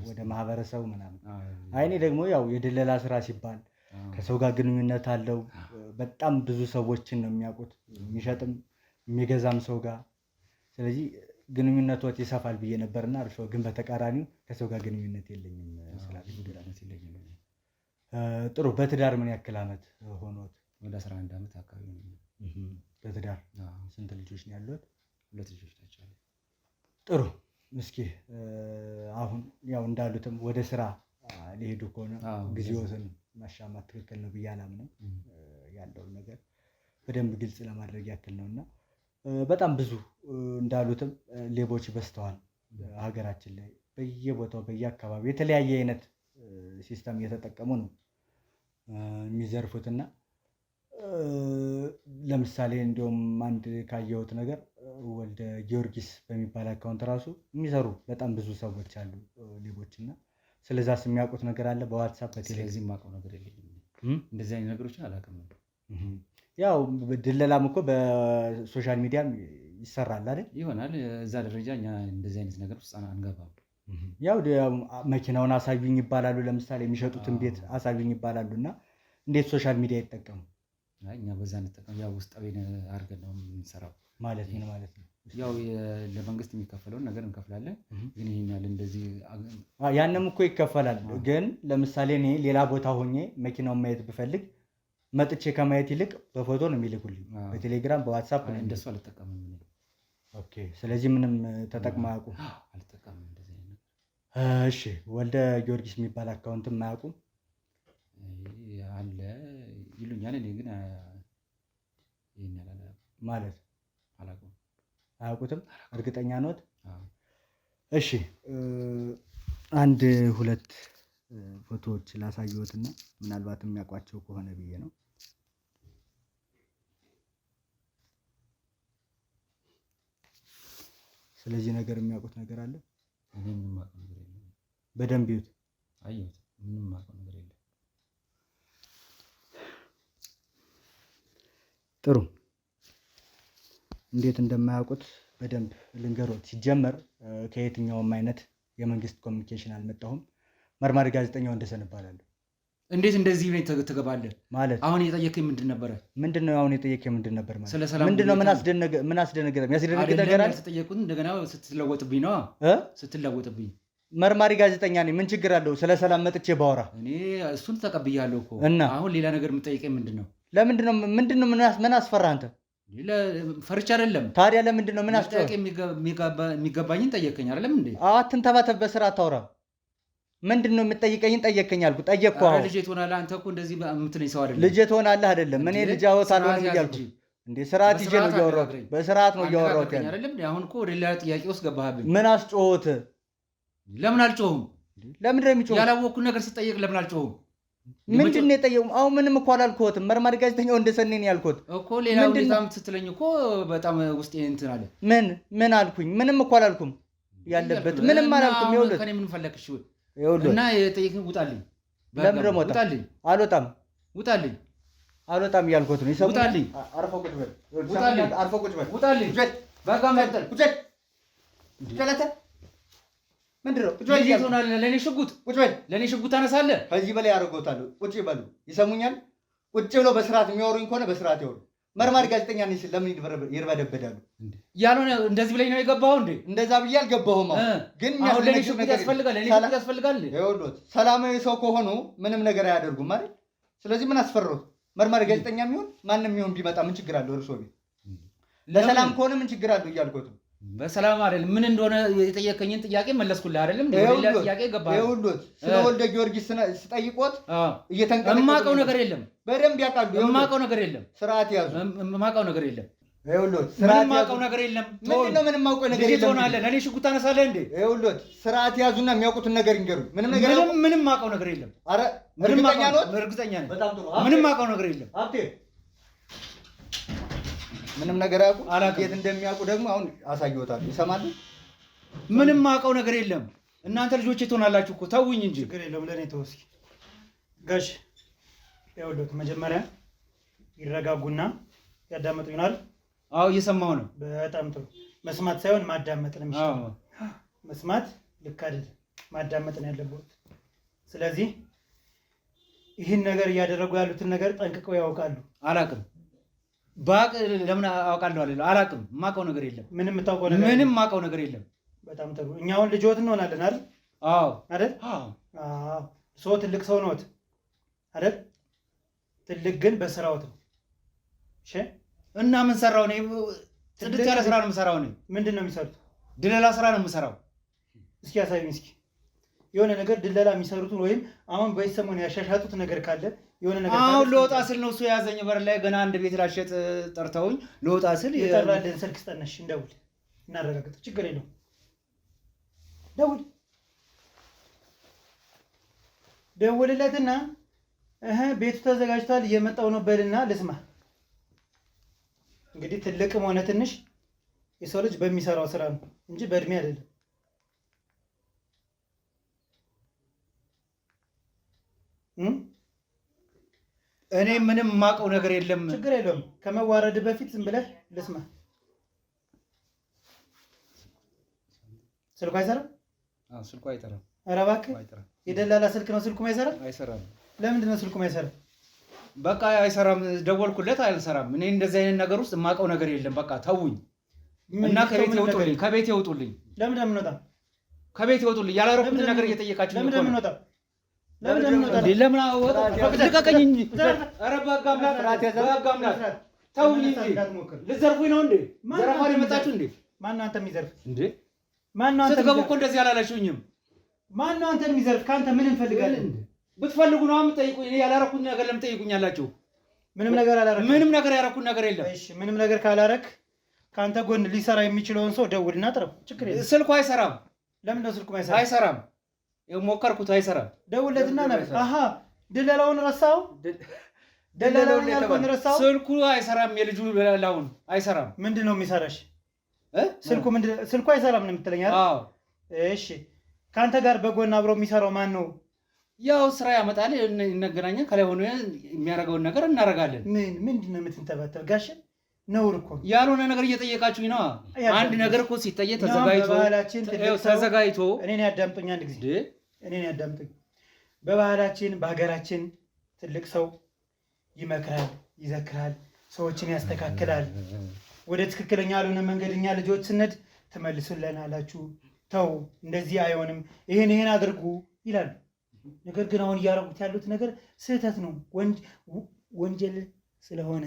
ወደ ማህበረሰቡ ምናምን። እኔ ደግሞ ያው የድለላ ስራ ሲባል ከሰው ጋር ግንኙነት አለው። በጣም ብዙ ሰዎችን ነው የሚያውቁት፣ የሚሸጥም የሚገዛም ሰው ጋር። ስለዚህ ግንኙነቶት ይሰፋል ብዬ ነበርና እርስዎ ግን በተቃራኒው ከሰው ጋር ግንኙነት የለኝም ስላሉኝ። ጥሩ። በትዳር ምን ያክል ዓመት ሆኖት? ወደ 11 ዓመት አካባቢ ነው። በትዳር ስንት ልጆች ነው ያሉት? 2 ልጆች ናቸው። ጥሩ። እስኪ አሁን ያው እንዳሉትም ወደ ስራ ሊሄዱ ከሆነ ጊዜዎትን ማሻማት ትክክል ነው ብዬ አላምንም። ያለውን ነገር በደንብ ግልጽ ለማድረግ ያክል ነው እና በጣም ብዙ እንዳሉትም ሌቦች በዝተዋል ሀገራችን ላይ። በየቦታው በየአካባቢው የተለያየ አይነት ሲስተም እየተጠቀሙ ነው የሚዘርፉትና ለምሳሌ እንዲሁም አንድ ካየሁት ነገር ወልደ ጊዮርጊስ በሚባል አካውንት ራሱ የሚሰሩ በጣም ብዙ ሰዎች አሉ ሌቦች እና ስለዛስ የሚያውቁት ነገር አለ በዋትሳፕ ስለዚህ የማውቀው ነገር የለኝም። እንደዚህ አይነት ነገሮችን አላውቅም። ያው ድለላም እኮ በሶሻል ሚዲያም ይሰራል አይደል? ይሆናል። እዛ ደረጃ እኛ እንደዚህ አይነት ነገር ውስጥ አንገባም። ያው መኪናውን አሳዩኝ ይባላሉ። ለምሳሌ የሚሸጡትን ቤት አሳዩኝ ይባላሉ እና እንዴት ሶሻል ሚዲያ ይጠቀሙ? እኛ በዛ እንጠቀም። ያው ውስጣዊ አድርገን ነው የምንሰራው ማለት ነው። ያው ለመንግስት የሚከፈለውን ነገር እንከፍላለን። ግን ይሄን ያህል እንደዚህ ያንም እኮ ይከፈላል። ግን ለምሳሌ እኔ ሌላ ቦታ ሆኜ መኪናውን ማየት ብፈልግ መጥቼ ከማየት ይልቅ በፎቶ ነው የሚልኩልኝ፣ በቴሌግራም በዋትሳፕ ነው። እንደሱ አልጠቀምም። ኦኬ። ስለዚህ ምንም ተጠቅማ አያውቁም? አልጠቀምም እንደዚህ አይነት። እሺ። ወልደ ጊዮርጊስ የሚባል አካውንትም አያውቁም? አለ ይሉኛል። እኔ ግን ይሄን ያህል ማለት አላውቅም። አያውቁትም? እርግጠኛ ነዎት? እሺ። አንድ ሁለት ፎቶዎች ላሳየዎትና ምናልባት የሚያውቋቸው ከሆነ ብዬ ነው። ስለዚህ ነገር የሚያውቁት ነገር አለ? እኔ ምንም የማውቀው ነገር የለም። በደንብ ይዩት። አየሁት። ምንም የማውቀው ነገር የለም። ጥሩ። እንዴት እንደማያውቁት በደንብ ልንገሮት። ሲጀመር ከየትኛውም አይነት የመንግስት ኮሚኒኬሽን አልመጣሁም። መርማሪ ጋዜጠኛው ወንደሰን እባላለሁ። እንዴት እንደዚህ ላይ ትገባለህ? ማለት አሁን የጠየቀኝ ምንድን ነበረ? ምንድነው አሁን የጠየቀኝ ምንድን ነበር ማለት? ስለ ሰላም ምንድነው? ምን አስደነገጠ? የሚያስደነግጥ ነገር አለ? ተጠየቁት። እንደገና ስትለወጥብኝ ነው ስትለወጥብኝ። መርማሪ ጋዜጠኛ ነኝ። ምን ችግር አለው? ስለ ሰላም መጥቼ ባወራ? እኔ እሱን ተቀብያለሁ እኮ። እና አሁን ሌላ ነገር የምጠይቀኝ ምንድነው? ምንድነው? ምን አስፈራ አንተ? ፈርቻ አይደለም። ታዲያ ለምንድነው? ምን አስፈራ? የሚገባኝን ጠየቀኝ አይደለም እንዴ? አትንተባተብ፣ በስራ አታውራ። ምንድነው የምትጠይቀኝን ጠየቀኝ አልኩ። ጠየቅኩ። አሁን ልጄ ትሆናለህ አንተ እኮ እንደዚህ የምትለኝ ሰው አይደለም። ልጄ ትሆናለህ አይደለም። እኔ ልጅ አወት አልሆንም እያልኩ እንዴ ስርዓት ይዤ ነው እያወራሁት። በስርዓት ነው እያወራሁት ያለው አይደለም። አሁን እኮ ወደ ሌላ ጥያቄ ውስጥ ገባህብኝ። ምን አስጮህት? ለምን አልጮህም? ለምን ነው የሚጮህ? ያላወቅኩት ነገር ስጠየቅ ለምን አልጮህም? ምንድን ነው የጠየቁም? አሁን ምንም እኮ አላልኩትም። መርማሪ ጋዜጠኛው ወንደሰን ነኝ ያልኩት እኮ። ሌላ ሁኔታም ስትለኝ እኮ በጣም ውስጤ እንትን አለ። ምን አልኩኝ? ምንም እኮ አላልኩም። ያለበት ምንም አላልኩም። ይኸውልህ ከኔ ምን ፈለክሽ? እና የጠየቅን ውጣልኝ። ለምን ደግሞ ውጣልኝ? አልወጣም። ውጣልኝ። አልወጣም እያልኩት ነው። ይሰሙኝ። ውጣልኝ። አርፈው ቁጭ በል። ውጣልኝ። አርፈው ቁጭ በል። ውጣልኝ። በቃ መጥተል ቁጭ በል። ጀለተ ምንድን ነው? ቁጭ በል። ለእኔ ሽጉጥ ቁጭ በል። ለእኔ ሽጉጥ ታነሳለህ? ከዚህ በላይ አደርጎታለሁ። ቁጭ በሉ። ይሰሙኛል? ቁጭ ብለው በስርዓት የሚያወሩኝ ከሆነ በስርዓት ያወሩ። መርማሪ ጋዜጠኛ ነኝ ስል ለምን ይርበደበዳሉ? ያልሆነ እንደዚህ ብለኝ ነው የገባው እንዴ? እንደዛ ብዬ አልገባሁም። ግን አሁን ለኔ ሽጉጥ ያስፈልጋል። ለኔ ሽጉጥ ያስፈልጋል። ይኸውልዎት ሰላማዊ ሰው ከሆኑ ምንም ነገር አያደርጉም አይደል? ስለዚህ ምን አስፈራሁት? መርማሪ ጋዜጠኛ የሚሆን ማንም የሚሆን ቢመጣ ምን ችግር አለው? እርሶ ቤት ለሰላም ከሆነ ምን ችግር አለው እያልኩት ነው። በሰላም አይደለም። ምን እንደሆነ የጠየቀኝን ጥያቄ መለስኩልህ አይደለም? ሌላ ጥያቄ ገባህ? ይኸውልዎት ስለ ወልደ ጊዮርጊስ ስጠይቆት እየተንቀለቀለ የማውቀው ነገር የለም። በደንብ ያውቃሉ። የማውቀው ነገር የለም። ስርዓት ያዙ። የማውቀው ነገር የለም። ይኸውልዎት ምንም የማውቀው ነገር የለም። ምንድን ነው ምንም የማውቀው ነገር የለም? ትሆናለህ። ለእኔ ሽጉጥ ታነሳለህ እንዴ? ይኸውልዎት ስርዓት ያዙና የሚያውቁትን ነገር ይንገሩኝ። ምንም የማውቀው ነገር የለም። ኧረ እርግጠኛ ነዎት? እርግጠኛ ነኝ። በጣም ጥሩ። ምንም የማውቀው ነገር የለም። ምንም ነገር አያውቁም። የት እንደሚያውቁ ደግሞ አሁን አሳይዎታለሁ። ይሰማሉ? ምንም የማውቀው ነገር የለም። እናንተ ልጆቼ ትሆናላችሁ እኮ ተውኝ እንጂ። ችግር የለውም። ለእኔ ተው እስኪ ጋሽ። ይኸውልዎት መጀመሪያ ይረጋጉና ያዳመጡኛል። አዎ እየሰማሁ ነው። በጣም ጥሩ። መስማት ሳይሆን ማዳመጥ ነው የሚሻለው። መስማት ልክ አይደለም፣ ማዳመጥ ነው ያለብዎት። ስለዚህ ይህን ነገር እያደረጉ ያሉትን ነገር ጠንቅቀው ያውቃሉ? አላውቅም። ባቅ ለምን አውቃለሁ አለ። አላውቅም። የማውቀው ነገር የለም። ምንም የምታውቀው ነገር ምንም የማውቀው ነገር የለም። በጣም ጥሩ። እኛ አሁን ልጆት እንሆናለን አይደል? አዎ አይደል? አዎ። ሰው ትልቅ ሰው ነዎት አይደል? ትልቅ ግን በስራዎት ነው። እሺ። እና ምን ሰራው? እኔ ጽድት ያለ ስራ ነው የምሰራው። እኔ ምንድን ነው የሚሰሩት? ድለላ ስራ ነው የምሰራው። እስኪ ያሳዩኝ። እስኪ የሆነ ነገር ድለላ የሚሰሩትን ወይም አሁን በዚህ ሰሞን ያሻሻጡት ነገር ካለ የሆነ ነገር። አሁን ልወጣ ስል ነው እሱ የያዘኝ በር ላይ። ገና አንድ ቤት ላሸጥ ጠርተውኝ ልወጣ ስል የጠራልን ስልክ ስጠነሽ እንደውል እናረጋግጥ። ችግር የለውም። ደውልለትና ቤቱ ተዘጋጅቷል እየመጣው ነው በልና ልስማ። እንግዲህ ትልቅም ሆነ ትንሽ የሰው ልጅ በሚሰራው ስራ ነው እንጂ በእድሜ አይደለም። እኔ ምንም የማውቀው ነገር የለም። ችግር የለውም። ከመዋረድ በፊት ዝም ብለህ ልስማ። ስልኩ አይሰራም? ስልኩ አይጠራም። ኧረ እባክህ የደላላ ስልክ ነው። ስልኩም አይሰራም? አይሰራም። ለምንድን ነው ስልኩም አይሰራም? በቃ አይሰራም። ደወልኩለት አልሰራም። እኔ እንደዚህ አይነት ነገር ውስጥ የማውቀው ነገር የለም። በቃ ተውኝ እና ከቤት ይወጡልኝ፣ ከቤት ይወጡልኝ። ለምን እንደምንወጣ ከቤት ይወጡልኝ። ያላረኩትን ነገር እየጠየቃችሁ ለምን እንደምንወጣ ለምን አወጣ? ልቀቀኝ እንጂ። ኧረ በሕግ አምላክ ተውኝ እንጂ። ልትዘርፉኝ ነው እንዴ? ዘረፋ የመጣችሁ እንዴ? ማነው አንተ የሚዘርፍ እንዴ? ማነው አንተ ስትገቡ እኮ እንደዚህ አላላችሁኝም። ማነው አንተ የሚዘርፍ? ከአንተ ምን እንፈልጋለን? ብትፈልጉ ነው የምትጠይቁኝ። እኔ ያላረኩት ነገር ለምን ትጠይቁኛላችሁ? ምንም ነገር አላረኩም። ምንም ነገር ያረኩት ነገር የለም። እሺ ምንም ነገር ካላረክ ከአንተ ጎን ሊሰራ የሚችለውን ሰው ደውልና ጥረው። ችግር የለም። ስልኩ አይሰራም። ለምን ነው ስልኩ አይሰራም? አይሰራም። ሞከርኩት፣ አይሰራም። ደውለትና ነበር። አሃ ደላላውን ረሳው። ደላላውን ያልኩን ረሳው። ስልኩ አይሰራም። የልጁ ደላላውን አይሰራም። ምንድን ነው የሚሰራሽ? ስልኩ አይሰራም ነው የምትለኝ አይደል? አዎ። እሺ ከአንተ ጋር በጎን አብሮ የሚሰራው ማን ነው? ያው ስራ ያመጣል፣ እንገናኛለን። ከላይ ሆኖ የሚያደርገውን ነገር እናደርጋለን። ምንድን ነው የምትንተባተብ? ጋሽ ነውር እኮ ያልሆነ ነገር እየጠየቃችሁኝ ነው። አንድ ነገር እኮ ሲጠየቅ ተዘጋጅቶ እኔን ያዳምጡኝ። አንድ ጊዜ እኔን ያዳምጡኝ። በባህላችን በሀገራችን ትልቅ ሰው ይመክራል፣ ይዘክራል፣ ሰዎችን ያስተካክላል። ወደ ትክክለኛ ያልሆነ መንገድ እኛ ልጆች ስነድ ትመልሱልናላችሁ። ተው እንደዚህ አይሆንም፣ ይሄን አድርጉ ይላሉ። ነገር ግን አሁን እያደረጉት ያሉት ነገር ስህተት ነው፣ ወንጀል ስለሆነ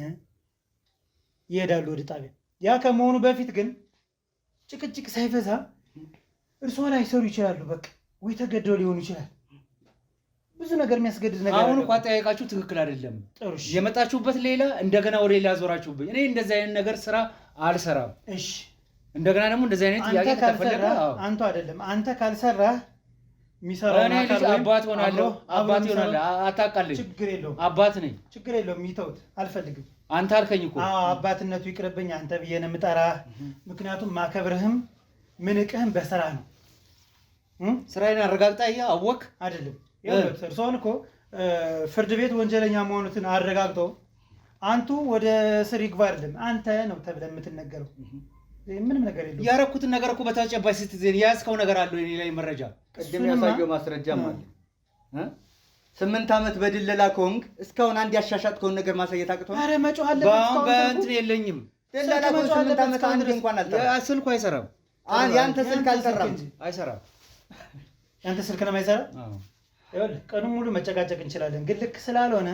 ይሄዳሉ ወደ ጣቢያ። ያ ከመሆኑ በፊት ግን ጭቅጭቅ ሳይፈዛ እርስዎ ላይ ሰሩ ይችላሉ። በቃ ወይ ተገደው ሊሆኑ ይችላል። ብዙ ነገር የሚያስገድድ ነገር አሁን እኮ አጠያየቃችሁ ትክክል አይደለም። የመጣችሁበት ሌላ፣ እንደገና ወደ ሌላ ዞራችሁብኝ። እኔ እንደዚህ አይነት ነገር ስራ አልሰራም። እሺ እንደገና ደግሞ እንደዚህ አይነት ጥያቄ ከተፈለገ አንተ አይደለም አንተ ካልሰራህ የሚሰራው እኔ ልጅ አባት ሆናለሁ። አባት ሆናለሁ። አታውቃለህ። ችግር የለውም። አባት ነኝ። ችግር የለውም። ይተውት። አልፈልግም። አንተ አልከኝ እኮ። አባትነቱ ይቅርብኝ። አንተ ብዬ ነው የምጠራህ። ምክንያቱም ማከብርህም ምንቅህም በስራ ነው። ስራዬን አረጋግጣ አወቅ አይደለም። እርስዎን እኮ ፍርድ ቤት ወንጀለኛ መሆኑትን አረጋግጦ አንቱ ወደ ስር ይግባ አይደለም አንተ ነው ተብለህ የምትነገረው። ምንም ነገር የለውም። ያረኩትን ነገር እኮ በተጨባጭ ስትዜን ያዝከው ነገር አለው። እኔ ላይ መረጃ ቅድም ያሳየው ማስረጃም አለ። 8 ዓመት በድለላ ከሆንክ እስካሁን አንድ ያሻሻጥከውን ነገር ማሳየት አቅቶ ኧረ መጮህ አለበት። በእንትን የለኝም። ደላላ 8 ዓመት አንድ እንኳን አልሰራም። ስልኩ አይሰራም። ያንተ ስልክ አልሰራም። አይሰራም። ያንተ ስልክ ነው የማይሰራ? ይኸውልህ ቀኑን ሙሉ መጨቃጨቅ እንችላለን፣ ግን ልክ ስላልሆነ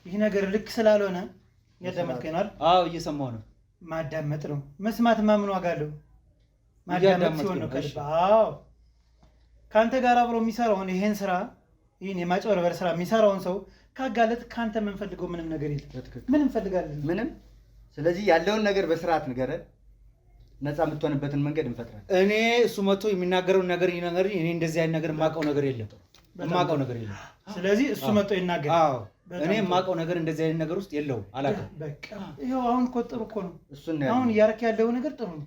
ይህ ነገር ልክ ስላልሆነ እያዳመጥከኝ ነው አይደል? አዎ እየሰማሁ ነው። ማዳመጥ ነው። መስማትማ ምን ዋጋ አለው? ማዳመጥ ሲሆን ነው ከልብ። አዎ ከአንተ ጋር አብሮ የሚሰራውን ይሄን ስራ ይህን የማጭበርበር ስራ የሚሰራውን ሰው ካጋለጥ ከአንተ የምንፈልገው ምንም ነገር የለም። ምን እንፈልጋለን? ምንም። ስለዚህ ያለውን ነገር በስርዓት ንገረን፣ ነፃ የምትሆንበትን መንገድ እንፈጥራለን። እኔ እሱ መጥቶ የሚናገረውን ነገር ይነገር። እኔ እንደዚህ አይነት ነገር የማውቀው ነገር የለም። የማውቀው ነገር የለም። ስለዚህ እሱ መጥቶ ይናገር። አዎ እኔ የማውቀው ነገር እንደዚህ አይነት ነገር ውስጥ የለውም። አላውቅም። በቃ ይኸው አሁን እኮ ጥሩ እኮ ነው። አሁን እያደረክ ያለው ነገር ጥሩ ነው።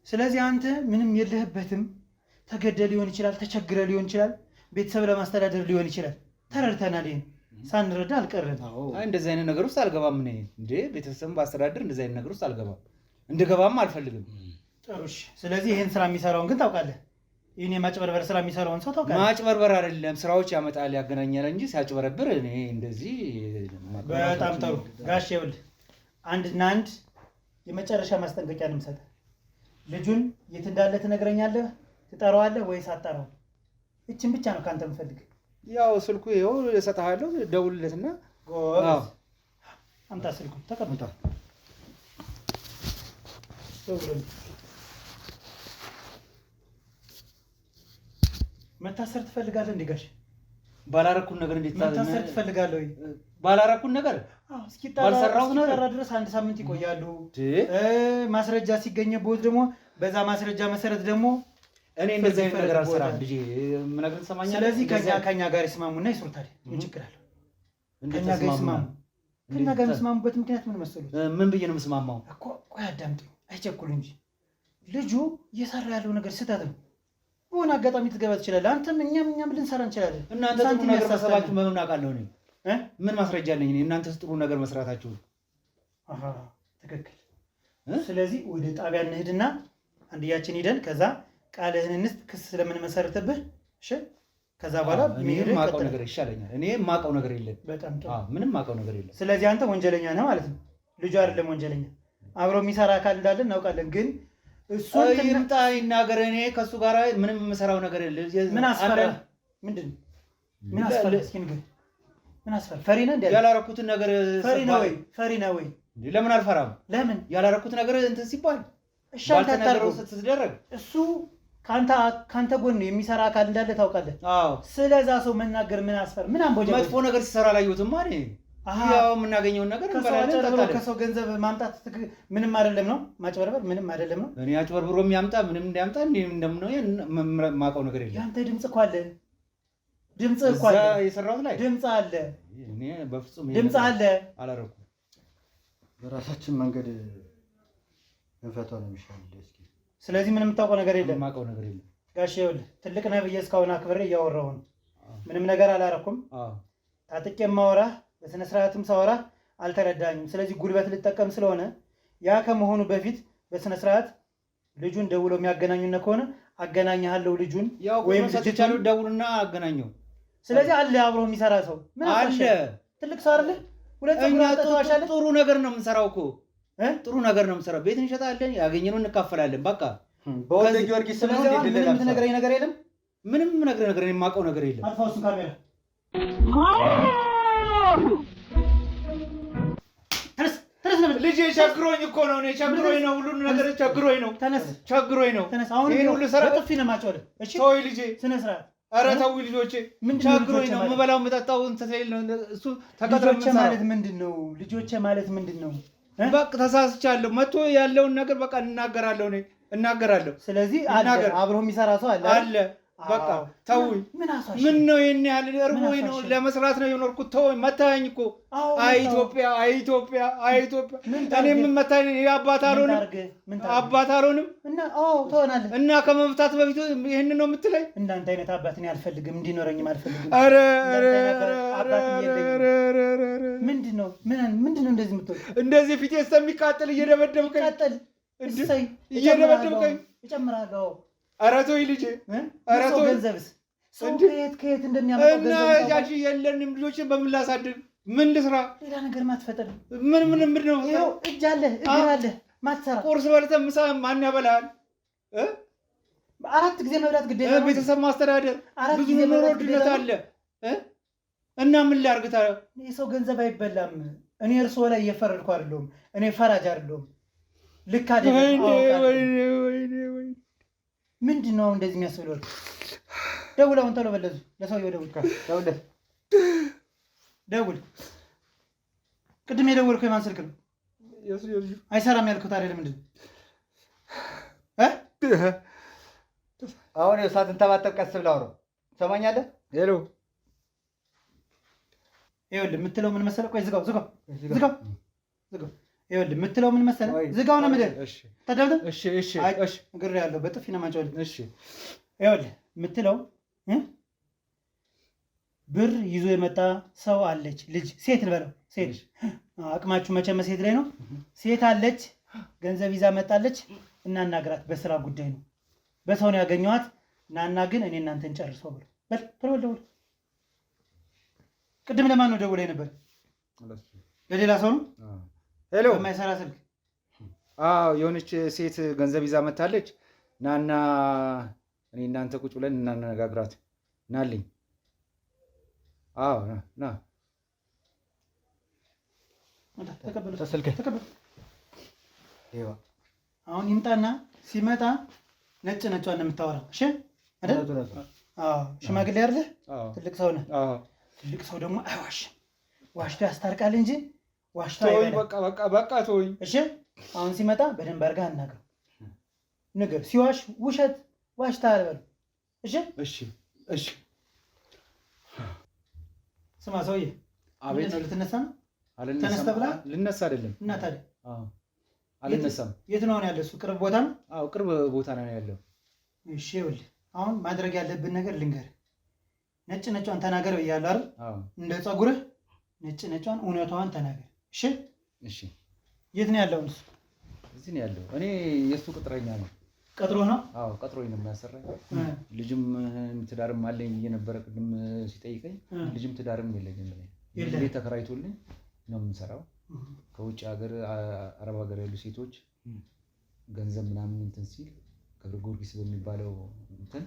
ስለዚህ አንተ ምንም የለህበትም። ተገደ ሊሆን ይችላል፣ ተቸግረ ሊሆን ይችላል፣ ቤተሰብ ለማስተዳደር ሊሆን ይችላል። ተረድተናል። ይሄን ሳንረዳ አልቀረም። አይ እንደዚህ አይነት ነገር ውስጥ አልገባም። እኔ እንዴ ቤተሰብ ባስተዳደር እንደዚህ አይነት ነገር ውስጥ አልገባም። እንድገባም አልፈልግም። ጥሩ እሺ። ስለዚህ ይሄን ስራ የሚሰራውን ግን ታውቃለህ። ይሄን የማጭበርበር ስራ የሚሰራውን ሰው ታውቃለህ። ማጭበርበር አይደለም ስራዎች ያመጣል ያገናኛል እንጂ ሲያጭበረብር እኔ እንደዚህ። በጣም ጥሩ ጋሽ። ይኸውልህ አንድና አንድ የመጨረሻ ማስጠንቀቂያ ነው የምሰጥህ። ልጁን የት እንዳለ ትነግረኛለህ? ትጠራዋለህ ወይስ አትጠራው? እችን ብቻ ነው ካንተ የምፈልግ። ያው ስልኩ ይኸው እሰጥሃለሁ፣ ደውልለትና። ጎበዝ አምጣ ስልኩን። ተቀምጣ መታሰር ትፈልጋለህ እንዴ ጋሽ? ባላረኩን ነገር እንዴት መታሰር ትፈልጋለህ ወይ? ባላረኩን ነገር ባልሰራሁት ነገር ድረስ 1 ሳምንት ይቆያሉ። ማስረጃ ሲገኝበት ደግሞ በዛ ማስረጃ መሰረት ደግሞ እኔ እንደዚህ አይነት ነገር አልሰራም ልጄ። ምነግርህ ትሰማኛለህ? ስለዚህ ከኛ ጋር ይስማሙና ይስሩታል። ምን ችግር አለው? ከኛ ጋር ይስማሙ። ከእኛ ጋር የምስማሙበት ምክንያት ምን መሰሉት? ምን ብዬ ነው የምስማማው እኮ? ቆይ አዳምጡኝ፣ አይቸኩሉ እንጂ ልጁ እየሰራ ያለው ነገር ስህተት ነው። በሆነ አጋጣሚ ትገባ ትችላለህ። አንተም እኛም ልንሰራ እንችላለን። እናንተ ጥሩ ነገር መስራታችሁ በምን አውቃለሁ እኔ? ምን ማስረጃ አለኝ እኔ እናንተ ጥሩ ነገር መስራታችሁ? ትክክል። ስለዚህ ወደ ጣቢያ እንሂድና አንድያችን ሂደን ከዛ ቃልህን እንስጥ፣ ክስ ስለምንመሰርትብህ። እሺ፣ ከዛ በኋላ የማውቀው ነገር ይሻለኛል። እኔ የማውቀው ነገር የለም። በጣም ጥሩ። ምንም የማውቀው ነገር የለም። ስለዚህ አንተ ወንጀለኛ ነህ ማለት ነው። ልጁ አይደለም ወንጀለኛ። አብሮ የሚሰራ አካል እንዳለ እናውቃለን። ግን እሱ ይምጣ ይናገር። እኔ ከእሱ ጋር ምንም የምሰራው ነገር የለም። ምን አስፈራ? ምንድን ነው? ምን አስፈራ? እስኪ ንገር። ምን አስፈራ? ፈሪ ነህ እንዴ? ያላረኩትን ነገር ፈሪ ነህ ወይ? ፈሪ ነህ ወይ? ለምን አልፈራም? ለምን ያላረኩት ነገር እንትን ሲባል እሺ፣ አንተ ታርገው ስትደረግ እሱ ካንተ ጎን የሚሰራ አካል እንዳለ ታውቃለህ። አዎ። ስለዛ ሰው መናገር ምን አስፈራ? ምን አንቦጀ መጥፎ ነገር ሲሰራ አላየሁትም ማለት ያው የምናገኘውን ነገር እንበላለን። ከሰው ገንዘብ ማምጣት ምንም አይደለም ነው። ማጭበርበር ምንም አይደለም ነው። እኔ አጭበርብሮ የሚያምጣ ምንም እንዲያምጣ እንደምነው የማውቀው ነገር የለም። ያንተ ድምጽ እኮ አለ። ድምጽ እኮ አለ። የሰራሁት ላይ ድምጽ አለ። እኔ በፍጹም ድምጽ አለ። አላረኩም። በራሳችን መንገድ እንፈታው ነው የሚሻለው። እስኪ ስለዚህ ምንም የምታውቀው ነገር የለም። የማውቀው ነገር የለም ጋሼ። ይኸውልህ ትልቅ ነህ ብዬ እስካሁን አክብሬ እያወራሁ ነው። ምንም ነገር አላረኩም። ታጥቄ የማወራህ በስነ ስርዓትም ሳወራ አልተረዳኝም። ስለዚህ ጉልበት ልጠቀም ስለሆነ ያ ከመሆኑ በፊት በስነ ስርዓት ልጁን ደውሎ የሚያገናኙነ ከሆነ አገናኝሃለሁ። ልጁን ወይም ልጅቻሉ ደውልና አገናኘው። ስለዚህ አለ አብሮ የሚሰራ ሰው አለ። ትልቅ ሰው አይደለ? ጥሩ ነገር ነው የምንሰራው እኮ ጥሩ ነገር ነው የምንሰራው። ቤት እንሸጣለን፣ ያገኘነውን እንካፈላለን። በቃ በወልደ ጊዮርጊስ ስለዚህ ምንም የምትነግረኝ ነገር የለም። ምንም ነገር የማውቀው ነገር የለም። አጥፋው እሱን ካሜራ። ልጄ ቸግሮኝ እኮ ነው። እኔ ቸግሮኝ ነው፣ ሁሉን ነገር ቸግሮኝ ነው። ቸግሮኝ ነው። አሁን ይሄን ሁሉ ሰራ ጥፊ ነው የማጨውልህ። እሺ ተወኝ ልጄ፣ ስነ ስርዓት። ኧረ ተው ልጆቼ፣ ቸግሮኝ ነው። የምበላው የምጠጣው እንትን ነው። እሱ ተቀጥሮኝ ማለት ምንድን ነው? ልጆቼ ማለት ምንድን ነው? በቃ ተሳስቻለሁ። መጥቶ ያለውን ነገር በቃ እናገራለሁ። እኔ እናገራለሁ። ስለዚህ አብሮ የሚሰራ ሰው አለ። በቃ ተውኝ። ምን ነው ይሄን ያህል እርቦኝ ነው ለመስራት ነው የኖርኩት። ተውኝ። መታኝ እኮ አይ ኢትዮጵያ፣ አይ ኢትዮጵያ፣ አይ ኢትዮጵያ። እኔ ምን መታኝ? አባት አልሆንም እና ከመምታት በፊት ይሄን ነው የምትለኝ? እንዳንተ አይነት አባት እኔ አልፈልግም፣ እንዲኖረኝም አልፈልግም። ኧረ ምንድን ነው እንደዚህ የምትሆን? እንደዚህ ፊቴ እስከሚቃጠል እየደበደብከኝ እየደበደብከኝ እጨምራለሁ። ኧረ ተወኝ ልጄ። ኧረ ተወኝ። ገንዘብስ ሰው ከየት እንደሚያመጣው እና ያቺ የለንም ልጆችን በምን ላሳድግ? ምን ልስራ? ሌላ ነገር ማትፈጠር ምን ነው? ይኸው እጅ አለ እግር አለ ማትሰራ። ቁርስ በልተህ ምሳ ማን ያበላሃል? 4 ጊዜ መብላት ግዴታ ነው። ቤተሰብ ማስተዳደር ብዙ ኑሮ ውድነት አለ እና ምን ላድርግ ታዲያ? የሰው ገንዘብ አይበላም። እኔ እርስዎ ላይ እየፈረድኩ አይደለሁም። እኔ ፈራጅ አይደለሁም። ልክ አይደለም። ምንድን ነው እንደዚህ የሚያስብለው? ደውል፣ አሁን ቶሎ በለዙ ለሰውየው ደውል። ቅድም የደወልኩ የማን ስልክ ነው? አይሰራም ያልኩት አይደለም። ምንድን ነው አሁን ሳትንተባተብ ቀስ ብለህ አውራው። ትሰማኛለህ? ሄሎ፣ ይኸውልህ የምትለው ምን መሰለህ? ቆይ ዝጋው። ይኸውልህ የምትለው ምን መሰለህ? ዝጋው ነው የምልህ። ተደብደብ። እሺ እግር ያለው በጥፊ ነው የማጨውልህ። እሺ ይኸውልህ የምትለው ብር ይዞ የመጣ ሰው አለች። ልጅ ሴት ልበለው፣ ሴት አቅማችሁ መቼም ሴት ላይ ነው። ሴት አለች፣ ገንዘብ ይዛ መጣለች። እናናግራት፣ በስራ ጉዳይ ነው። በሰው ነው ያገኘኋት። ናና ግን እኔ እናንተን ጨርሰው ብሎ በል ቶሎ ደውል። ቅድም ለማን ነው ደውለህ ነበር? ለሌላ ሰው ነው። ሄሎ፣ በማይሰራ ስልክ። የሆነች ሴት ገንዘብ ይዛ መታለች። ናና እኔ እናንተ ቁጭ ብለን እናነጋግራት። ናልኝ። ና ተቀበል። አሁን ይምጣና ሲመጣ ነጭ ነጯን ነው የምታወራው። እሺ አይደል? ሽማግሌ አይደለህ? ትልቅ ሰው ነህ። ትልቅ ሰው ደግሞ አይዋሽም። ዋሽቶ ያስታርቃል እንጂ ዋሽቶ አይበላም። በቃ ተወኝ። እሺ አሁን ሲመጣ በደንብ አድርገህ አናግረው። ንገር። ሲዋሽ ውሸት ዋሽተሃል በለው። እሺ ስማ ሰውዬ፣ አቤት። ነው ልትነሳ ነው? ተነስ ተብላ ልነሳ አይደለም እና ታዲያ አልነሳም። የት ነው ያለው? እሱ ቅርብ ቦታ ነው። አዎ ቅርብ ቦታ ነው ያለው። እሺ ይኸውልህ አሁን ማድረግ ያለብን ነገር ልንገርህ። ነጭ ነጯን ተናገር ብያለሁ አይደል? እንደ ፀጉርህ ነጭ ነጯን እውነቷን ተናገር። እሺ እሺ። የት ነው ያለው? እዚህ ነው ያለው። እኔ የእሱ ቅጥረኛ ነው። ቀጥሮ ነው? አዎ ቀጥሮኝ ነው የሚያሰራኝ። ልጅም ትዳርም አለኝ ብዬ ነበረ ቅድም ሲጠይቀኝ። ልጅም ትዳርም የለኝም። ቤት ተከራይቶልኝ ነው የምሰራው። ከውጭ ሀገር አረብ ሀገር ያሉ ሴቶች ገንዘብ ምናምን እንትን ሲል ገብረ ጊዮርጊስ በሚባለው እንትን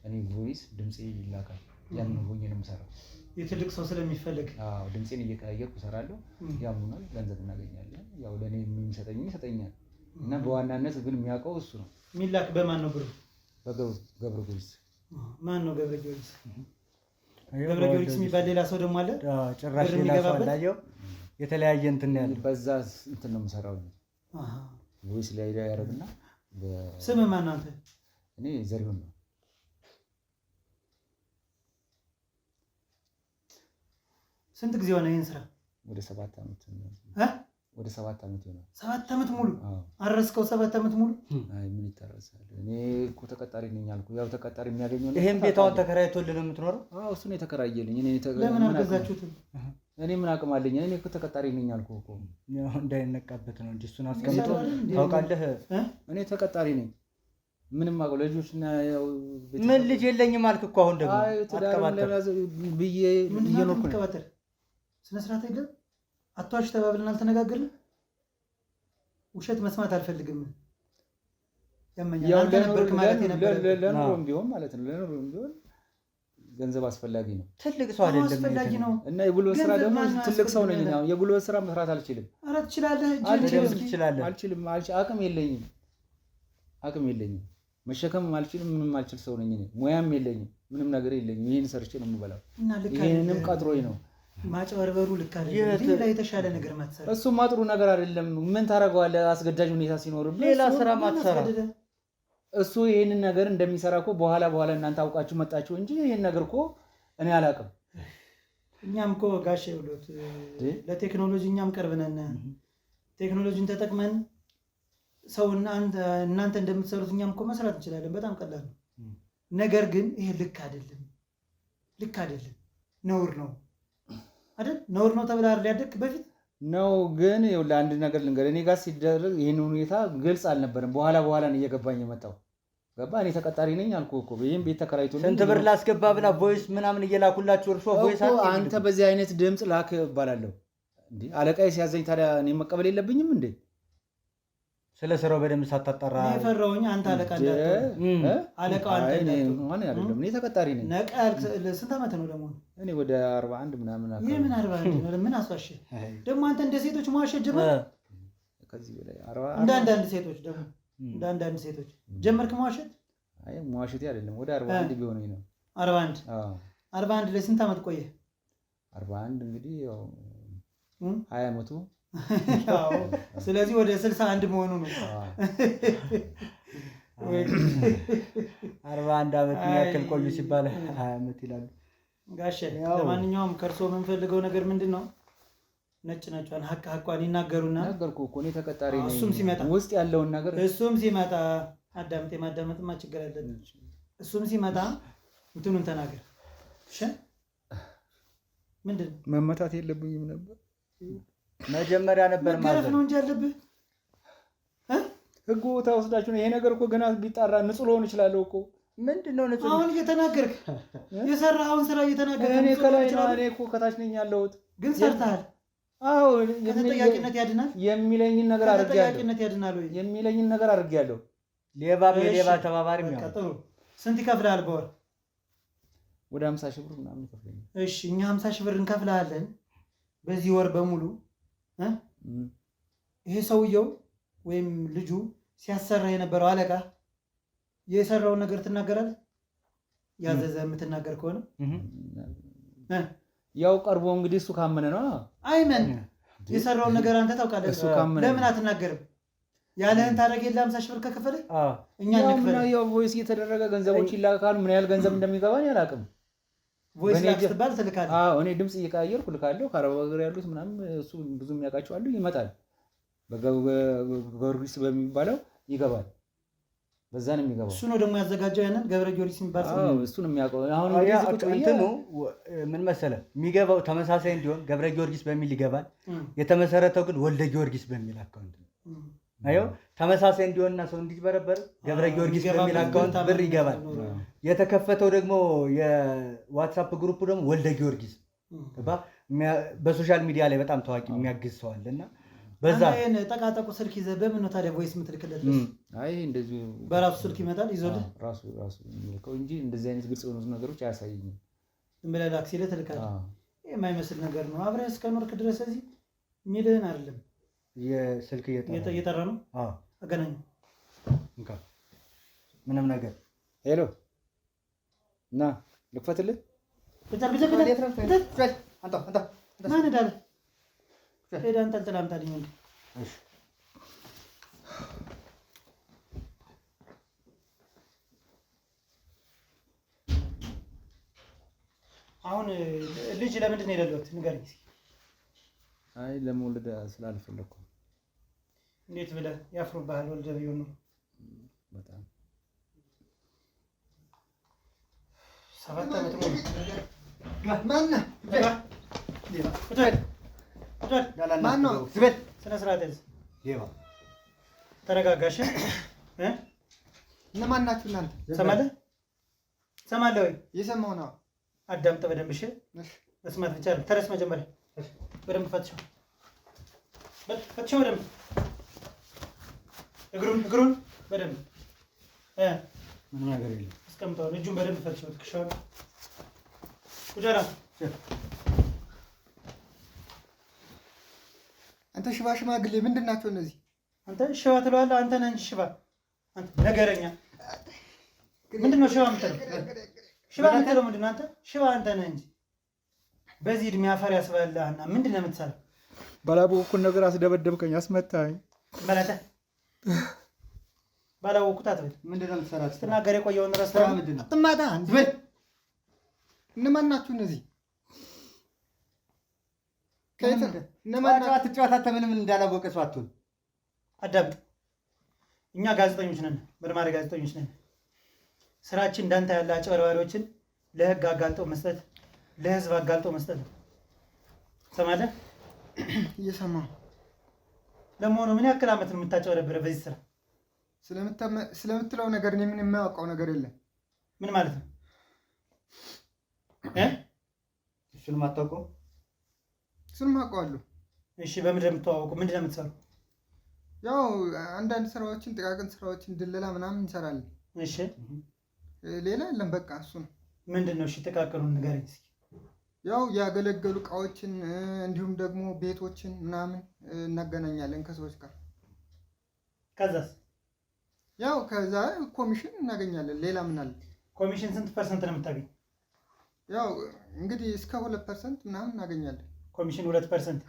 እኔ ቮይስ ድምፄ ይላካል። ያንን ሆኜ ነው የምሰራው። የትልቅ ሰው ስለሚፈልግ ድምፄን እየቀያየርኩ እሰራለሁ። ያምኑናል፣ ገንዘብ እናገኛለን። ያው ለእኔ የሚሰጠኝ ይሰጠኛል። እና በዋናነት ግን የሚያውቀው እሱ ነው። የሚላክ በማን ነው ብሩ? በገብረ ጊዮርጊስ። ማን ነው ገብረ ጊዮርጊስ? ገብረ ጊዮርጊስ የሚባል ሌላ ሰው ደግሞ አለ። ጭራሽ ሌላ ሰው አላየው። የተለያየ እንትን ያለው በዛ እንትን ነው የምሰራው። ቮይስ ላይ ያደርግና ስም ማን ነው አንተ? እኔ ዘሪሁን ነው። ስንት ጊዜ ሆነ ይሄን ስራ? ወደ 7 ዓመት ወደ 7 ዓመት ይሆናል። 7 ዓመት ሙሉ አረስከው? 7 ዓመት ሙሉ? አይ ምን ይታረሳል? እኔ እኮ ተቀጣሪ ነኝ አልኩ። ያው ተቀጣሪ የሚያገኘው ነው። ይሄን ቤታውን ተከራይቶልህ ነው የምትኖረው? አዎ እሱ ነው የተከራየልኝ። ለምን አልገዛችሁትም? እኔ ምን አቅም አለኝ? እኔ እኮ ተቀጣሪ ነኝ አልኩ እኮ። ያው እንዳይነቃበት ነው እንጂ እሱን አስቀምጦ ታውቃለህ። እኔ ተቀጣሪ ነኝ። ምንም አውቀው ልጆችና ያው ምን ልጅ የለኝም አልክ እኮ። አሁን ደግሞ አትቀባጥር ብዬ እየኖርኩ ነው። ተቀባጥር ስነ ስርዓት የለም። አትዋሽ ተባብለን አልተነጋገርንም። ውሸት መስማት አልፈልግም። ያመኛል። አንተ ነበርክ ማለት የነበረ ለኑሮም ቢሆን ማለት ነው። ለኑሮም ቢሆን ገንዘብ አስፈላጊ ነው። ትልቅ ሰው አይደለም አስፈላጊ ነው። እና የጉልበት ስራ ደግሞ ትልቅ ሰው ነኝ ነው። የጉልበት ስራ መስራት አልችልም። ኧረ ትችላለህ። አልችልም። አቅም የለኝም። መሸከም አልችልም። ምንም አልችል ሰው ነኝ። ሙያም የለኝም። ምንም ነገር የለኝም። ይሄን ሰርቼ ነው የምበላው። ይሄንንም ቀጥሮኝ ነው። ማጭበርበሩ ልክ አይደለም። ሌላ የተሻለ ነገር ማትሰራ እሱማ ጥሩ ነገር አይደለም። ምን ታደርገዋለህ? አስገዳጅ ሁኔታ ሲኖርብህ ሌላ ስራ ማትሰራ እሱ ይሄንን ነገር እንደሚሰራ እኮ በኋላ እናንተ አውቃችሁ መጣችሁ እንጂ ይሄን ነገር እኮ እኔ አላውቅም። እኛም እኮ ጋሼ ብሎት ለቴክኖሎጂ እኛም ቅርብ ነን። ቴክኖሎጂን ተጠቅመን ሰውና እናንተ እንደምትሰሩት እኛም እኮ መስራት እንችላለን። በጣም ቀላል ነው። ነገር ግን ይሄ ልክ አይደለም። ነውር ነው አይደል? ነውር ነው ተብላ አይደል ያደክ በፊት ነው። ግን ይኸውልህ አንድ ነገር ልንገርህ። እኔ ጋር ሲደረግ ይሄን ሁኔታ ግልጽ አልነበረም። በኋላ ነው እየገባኝ የመጣው። ገባ? እኔ ተቀጣሪ ነኝ አልኩህ እኮ። ይሄን ቤት ተከራይቶ ስንት ብር ላስገባ ብላ ቮይስ ምናምን እየላኩላችሁ እርሶ ቮይስ አንተ በዚህ አይነት ድምፅ ላክ እባላለሁ እንዴ? አለቃዬ ሲያዘኝ ታዲያ እኔ መቀበል የለብኝም እንዴ? ስለ ስራው በደንብ ሳታጣራ እኔ ፈራሁኝ። አንተ አለቃ እንዳትሆን። አለቃው አንተ አይደለም። እኔ ተቀጣሪ ነኝ። ነቃ ስንት ዓመት ነው ደግሞ? እኔ ወደ 41 ምናምን አካባቢ። የምን 41 ነው? ምን አስዋሽ ደግሞ አንተ? እንደ ሴቶች መዋሸት ጀመርክ? ከዚህ በላይ እንደ አንዳንድ ሴቶች ደግሞ ጀመርክ መዋሸት? አይ መዋሸቴ አይደለም። ወደ 41 ቢሆነኝ ነው። 41 41 ላይ ስንት ዓመት ቆየ? 41 እንግዲህ ያው 20 ዓመቱ። ስለዚህ ወደ 61 መሆኑ ነው። 41 ዓመት ያክል ቆዩ ሲባል 20 ዓመት ይላሉ ጋሼ። ለማንኛውም ከእርሶ የምንፈልገው ነገር ምንድን ነው? ነጭ ነጯን ሀቋን ይናገሩና ነገርኩህ እኮ እኔ ተቀጣሪ ነኝ። እሱም ሲመጣ ውስጥ ያለውን ነገር ማዳመጥማ ችግር አለን። እሱም ሲመጣ እንትኑን ተናገር። እሺ ምንድን ነው? መመታት የለብኝም ነበር መጀመሪያ ነበር ማለት ነው እንጂ ያለብህ ህጉ ቦታ ወስዳችሁ ነው። ይሄ ነገር እኮ ገና ቢጣራ ንጹህ ልሆን እችላለሁ እኮ። ምንድነው ንጹህ? አሁን እየተናገርክ የሰራኸውን ስራ እየተናገርክ እኔ ከላይ ነው፣ እኔ እኮ ከታች ነኝ ያለሁት። ግን ሰርተሃል። አዎ ከተጠያቂነት ያድናል የሚለኝን ነገር አድርጌያለሁ። ከተጠያቂነት ያድናል ወይ የሚለኝን ነገር አድርጌያለሁ። ሌባ ተባባሪም ያው ጥሩ። ስንት ይከፍልሃል በወር? ወደ 50 ሺህ ብር ምናምን ይከፍለኛል። እሺ እኛ 50 ሺህ ብር እንከፍልሃለን በዚህ ወር በሙሉ። ይሄ ሰውየው ወይም ልጁ ሲያሰራ የነበረው አለቃ የሰራውን ነገር ትናገራለህ? ያዘዘ የምትናገር ከሆነ ያው ቀርቦ እንግዲህ እሱ ካመነ ነው። አይመን የሰራውን ነገር አንተ ታውቃለህ። ለምን አትናገርም? ያለህን ታደርግ የለ 50 ሺህ ብር ከከፈለ እኛ እንክፈል። ያው ቮይስ እየተደረገ ገንዘቦች ይላካሉ። ምን ያህል ገንዘብ እንደሚገባ እኔ አላውቅም። ቮይስ ላክ ስትባል ትልካለህ? አዎ እኔ ድምጽ እየቀያየርኩ ልካለሁ። ከአረብ ሀገር ያሉት ምናምን እሱ ብዙ የሚያውቃቸው አሉ። ይመጣል በጊዮርጊስ በሚባለው ይገባል። በዛ ነው የሚገባው። እሱ ነው ደግሞ ያዘጋጀው ያንን ገብረ ጊዮርጊስ የሚባል ሰው። አዎ እሱ ነው የሚያውቀው። አሁን እንትኑ ምን መሰለህ የሚገባው ተመሳሳይ እንዲሆን ገብረ ጊዮርጊስ በሚል ይገባል። የተመሰረተው ግን ወልደ ጊዮርጊስ በሚል አካውንት ነው። አዮ ተመሳሳይ እንዲሆንና ሰው እንዲበረበር ገብረ ጊዮርጊስ በሚል አካውንት ብር ይገባል። የተከፈተው ደግሞ የዋትስአፕ ግሩፕ ደግሞ ወልደ ጊዮርጊስ በሶሻል ሚዲያ ላይ በጣም ታዋቂ የሚያግዝ ሰው አለና በዛ ጠቃጠቁ ስልክ ይዘህ በምን ነው ታዲያ ቮይስ የምትልክለት? አይ እንደዚህ በራሱ ስልክ ይመጣል ይዞልህ ራሱ የሚልከው እንጂ እንደዚህ አይነት ግልጽ የሆኑ ነገሮች አያሳየኝም። ዝም ብለህ ላክ ሲልህ ትልካለህ። ይሄ የማይመስል ነገር ነው። አብረህ እስከኖርክ ድረስ እዚህ የሚልህን አይደለም። የስልክ እየጠራ ነው። አገናኝ ምንም ነገር ሄሎ እና ልክፈትልህ ማን እንዳለ ሄዳ አንጠልጥላ አምጣልኝ። አሁን ልጅ ለምንድን ነው የሌለሁት ንገረኝ እስኪ። አይ ለመውለድ ስላልፈለኩ። እንዴት ብለህ ያፍሩብሃል? ወልደህ ቢሆን ነው በጣም 7 ዓመት ሙሉ ማነህ? ማነው? ስነ ስርዓት ያዝ። ተረጋጋሽ። እነማን ናችሁ እናንተ? ሰማለህ ወይ? እየሰማሁ ነው። አዳምጥ በደንብ እሺ። መስማት ብቻ አይደለም። ተረስ መጀመሪያ በደንብ ፈትሸው በደንብ እግሩን በደንብ ምንም ነገር የለም። አስቀምጠው። እጁን በደንብ ፈትሸው። ትከሻውን ቁጀራ አንተ ሽባ ሽማግሌ ምንድን ናቸው እነዚህ? አንተ ሽባ ትለዋለህ? አንተ ነህ እንጂ ሽባ። አንተ ነገረኛ ምንድን ነው ሽባ የምትለው? ሽባ የምትለው ምንድን ነው? አንተ ሽባ አንተ ነህ እንጂ በዚህ እድሜ አፈር ያስበላህና ምንድን ነው የምትሰራው? ባላወቅኩት ነገር አስደበደብከኝ፣ አስመታኝ። መላተ ባላወቅኩት አትበል። ምንድን ነው የምትሰራው? ስትናገር የቆየውን ረስተህ አትማታ። ዝበል። እነማን ናችሁ እነዚህ? አትጫወት። ምንም እንዳላወቀ ሰው አትሁን። አዳምጥ። እኛ ጋዜጠኞች ነን፣ መርማሪ ጋዜጠኞች ነን። ስራችን እንዳንተ ያለ አጭበርባሪዎችን ለህግ አጋልጦ መስጠት፣ ለህዝብ አጋልጦ መስጠት ነው። ሰማለህ? እየሰማሁ። ለመሆኑ ምን ያክል ዓመት ነው የምታጭበረብረው በዚህ ስራ? ስለምትለው ነገር እኔ ምን የማያውቀው ነገር የለም። ምን ማለት ነው? እሱንም አታውቀው? እሱንም አውቀዋለሁ። እሺ፣ በምንድን ነው የምትተዋወቁ? ምንድን ነው የምትሰሩ? ያው አንዳንድ ስራዎችን፣ ጥቃቅን ስራዎችን፣ ድለላ ምናምን እንሰራለን። እሺ፣ ሌላ የለም። በቃ እሱ ነው። ምንድን ነው? እሺ፣ ጥቃቅኑን ንገረኝ እስኪ። ያው ያገለገሉ እቃዎችን እንዲሁም ደግሞ ቤቶችን ምናምን እናገናኛለን ከሰዎች ጋር። ከዛስ? ያው ከዛ ኮሚሽን እናገኛለን። ሌላ ምን አለ? ኮሚሽን ስንት ፐርሰንት ነው የምታገኝ? ያው እንግዲህ እስከ 2% ምናምን እናገኛለን። ኮሚሽን 2%።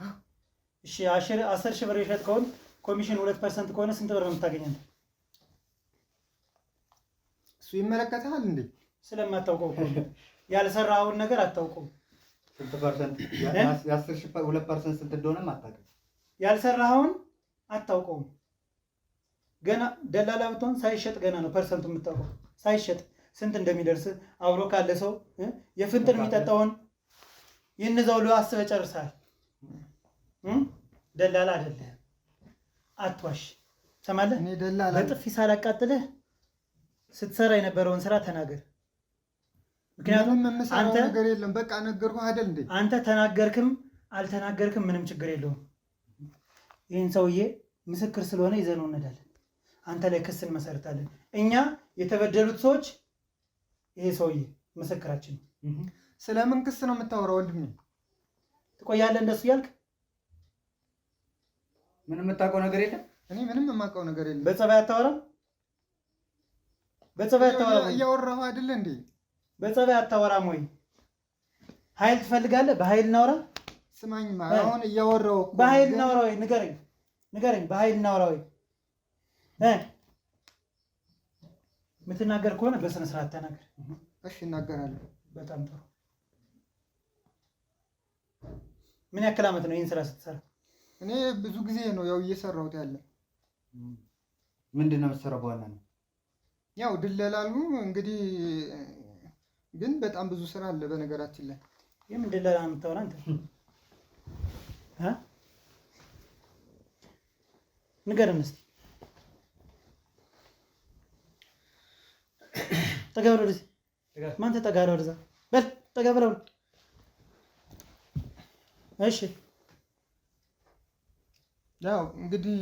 እሺ 10 ሺህ ብር የሸጥከውን ኮሚሽን 2% ከሆነ ስንት ብር ነው የምታገኘው? እሱ ይመለከታል እንዴ? ስለማታውቀው እኮ ያልሰራውን ነገር አታውቀውም። ስንት ፐርሰንት? የ10 ሺህ 2% ስንት እንደሆነም አታውቅም። ያልሰራውን አታውቀውም። ገና ደላላ ብትሆን ሳይሸጥ ገና ነው ፐርሰንቱ የምታውቀው። ሳይሸጥ ስንት እንደሚደርስ አብሮ ካለ ሰው የፍንጥር የሚጠጣውን ይንዛው አስበህ ጨርሰሃል። ደላላ አይደለህም። አትዋሽ። ሰማለህ? እኔ ደላላ በጥፊ ሳላቃጥልህ ስትሰራ የነበረውን ስራ ተናገር። ምክንያቱም አንተ ነገር የለም። በቃ ነገርኩህ አይደል እንዴ? አንተ ተናገርክም አልተናገርክም ምንም ችግር የለውም። ይህን ሰውዬ ምስክር ስለሆነ ይዘነው እንሄዳለን። አንተ ላይ ክስ እንመሰርታለን። እኛ የተበደሉት ሰዎች ይሄ ሰውዬ ምስክራችን ነው። ስለምን ክስ ነው የምታወራው ወንድሜ? ትቆያለህ እንደሱ ያልክ? ምንም የምታውቀው ነገር የለም። እኔ ምንም የማውቀው ነገር የለም። በጸባይ አታወራም? በጸባይ አታወራም? እያወራሁ አይደል እንዴ? በጸባይ አታወራም ወይ? ኃይል ትፈልጋለህ? በኃይል እናወራ። ስማኝ፣ አሁን እያወራሁ እኮ በኃይል እናወራ ወይ? ንገረኝ። በኃይል እናወራ ወይ? የምትናገር ከሆነ በስነ ስርዓት ተናገር። እሺ፣ እናገራለሁ። በጣም ጥሩ። ምን ያክል ዓመት ነው ይህን ስራ ስትሰራ? እኔ ብዙ ጊዜ ነው ያው እየሰራሁት ያለ። ምንድን ነው የምትሰራው በዋናነት? ያው ድለላሉ እንግዲህ፣ ግን በጣም ብዙ ስራ አለ በነገራችን ላይ። የምን ድለላ ነው የምታወራ አንተ? ንገረን እስኪ። ጠጋ በለው ወደዚህ። ማን ተጠጋ ነው ወደዛ? በል ጠጋ በለው። እሺ ያው እንግዲህ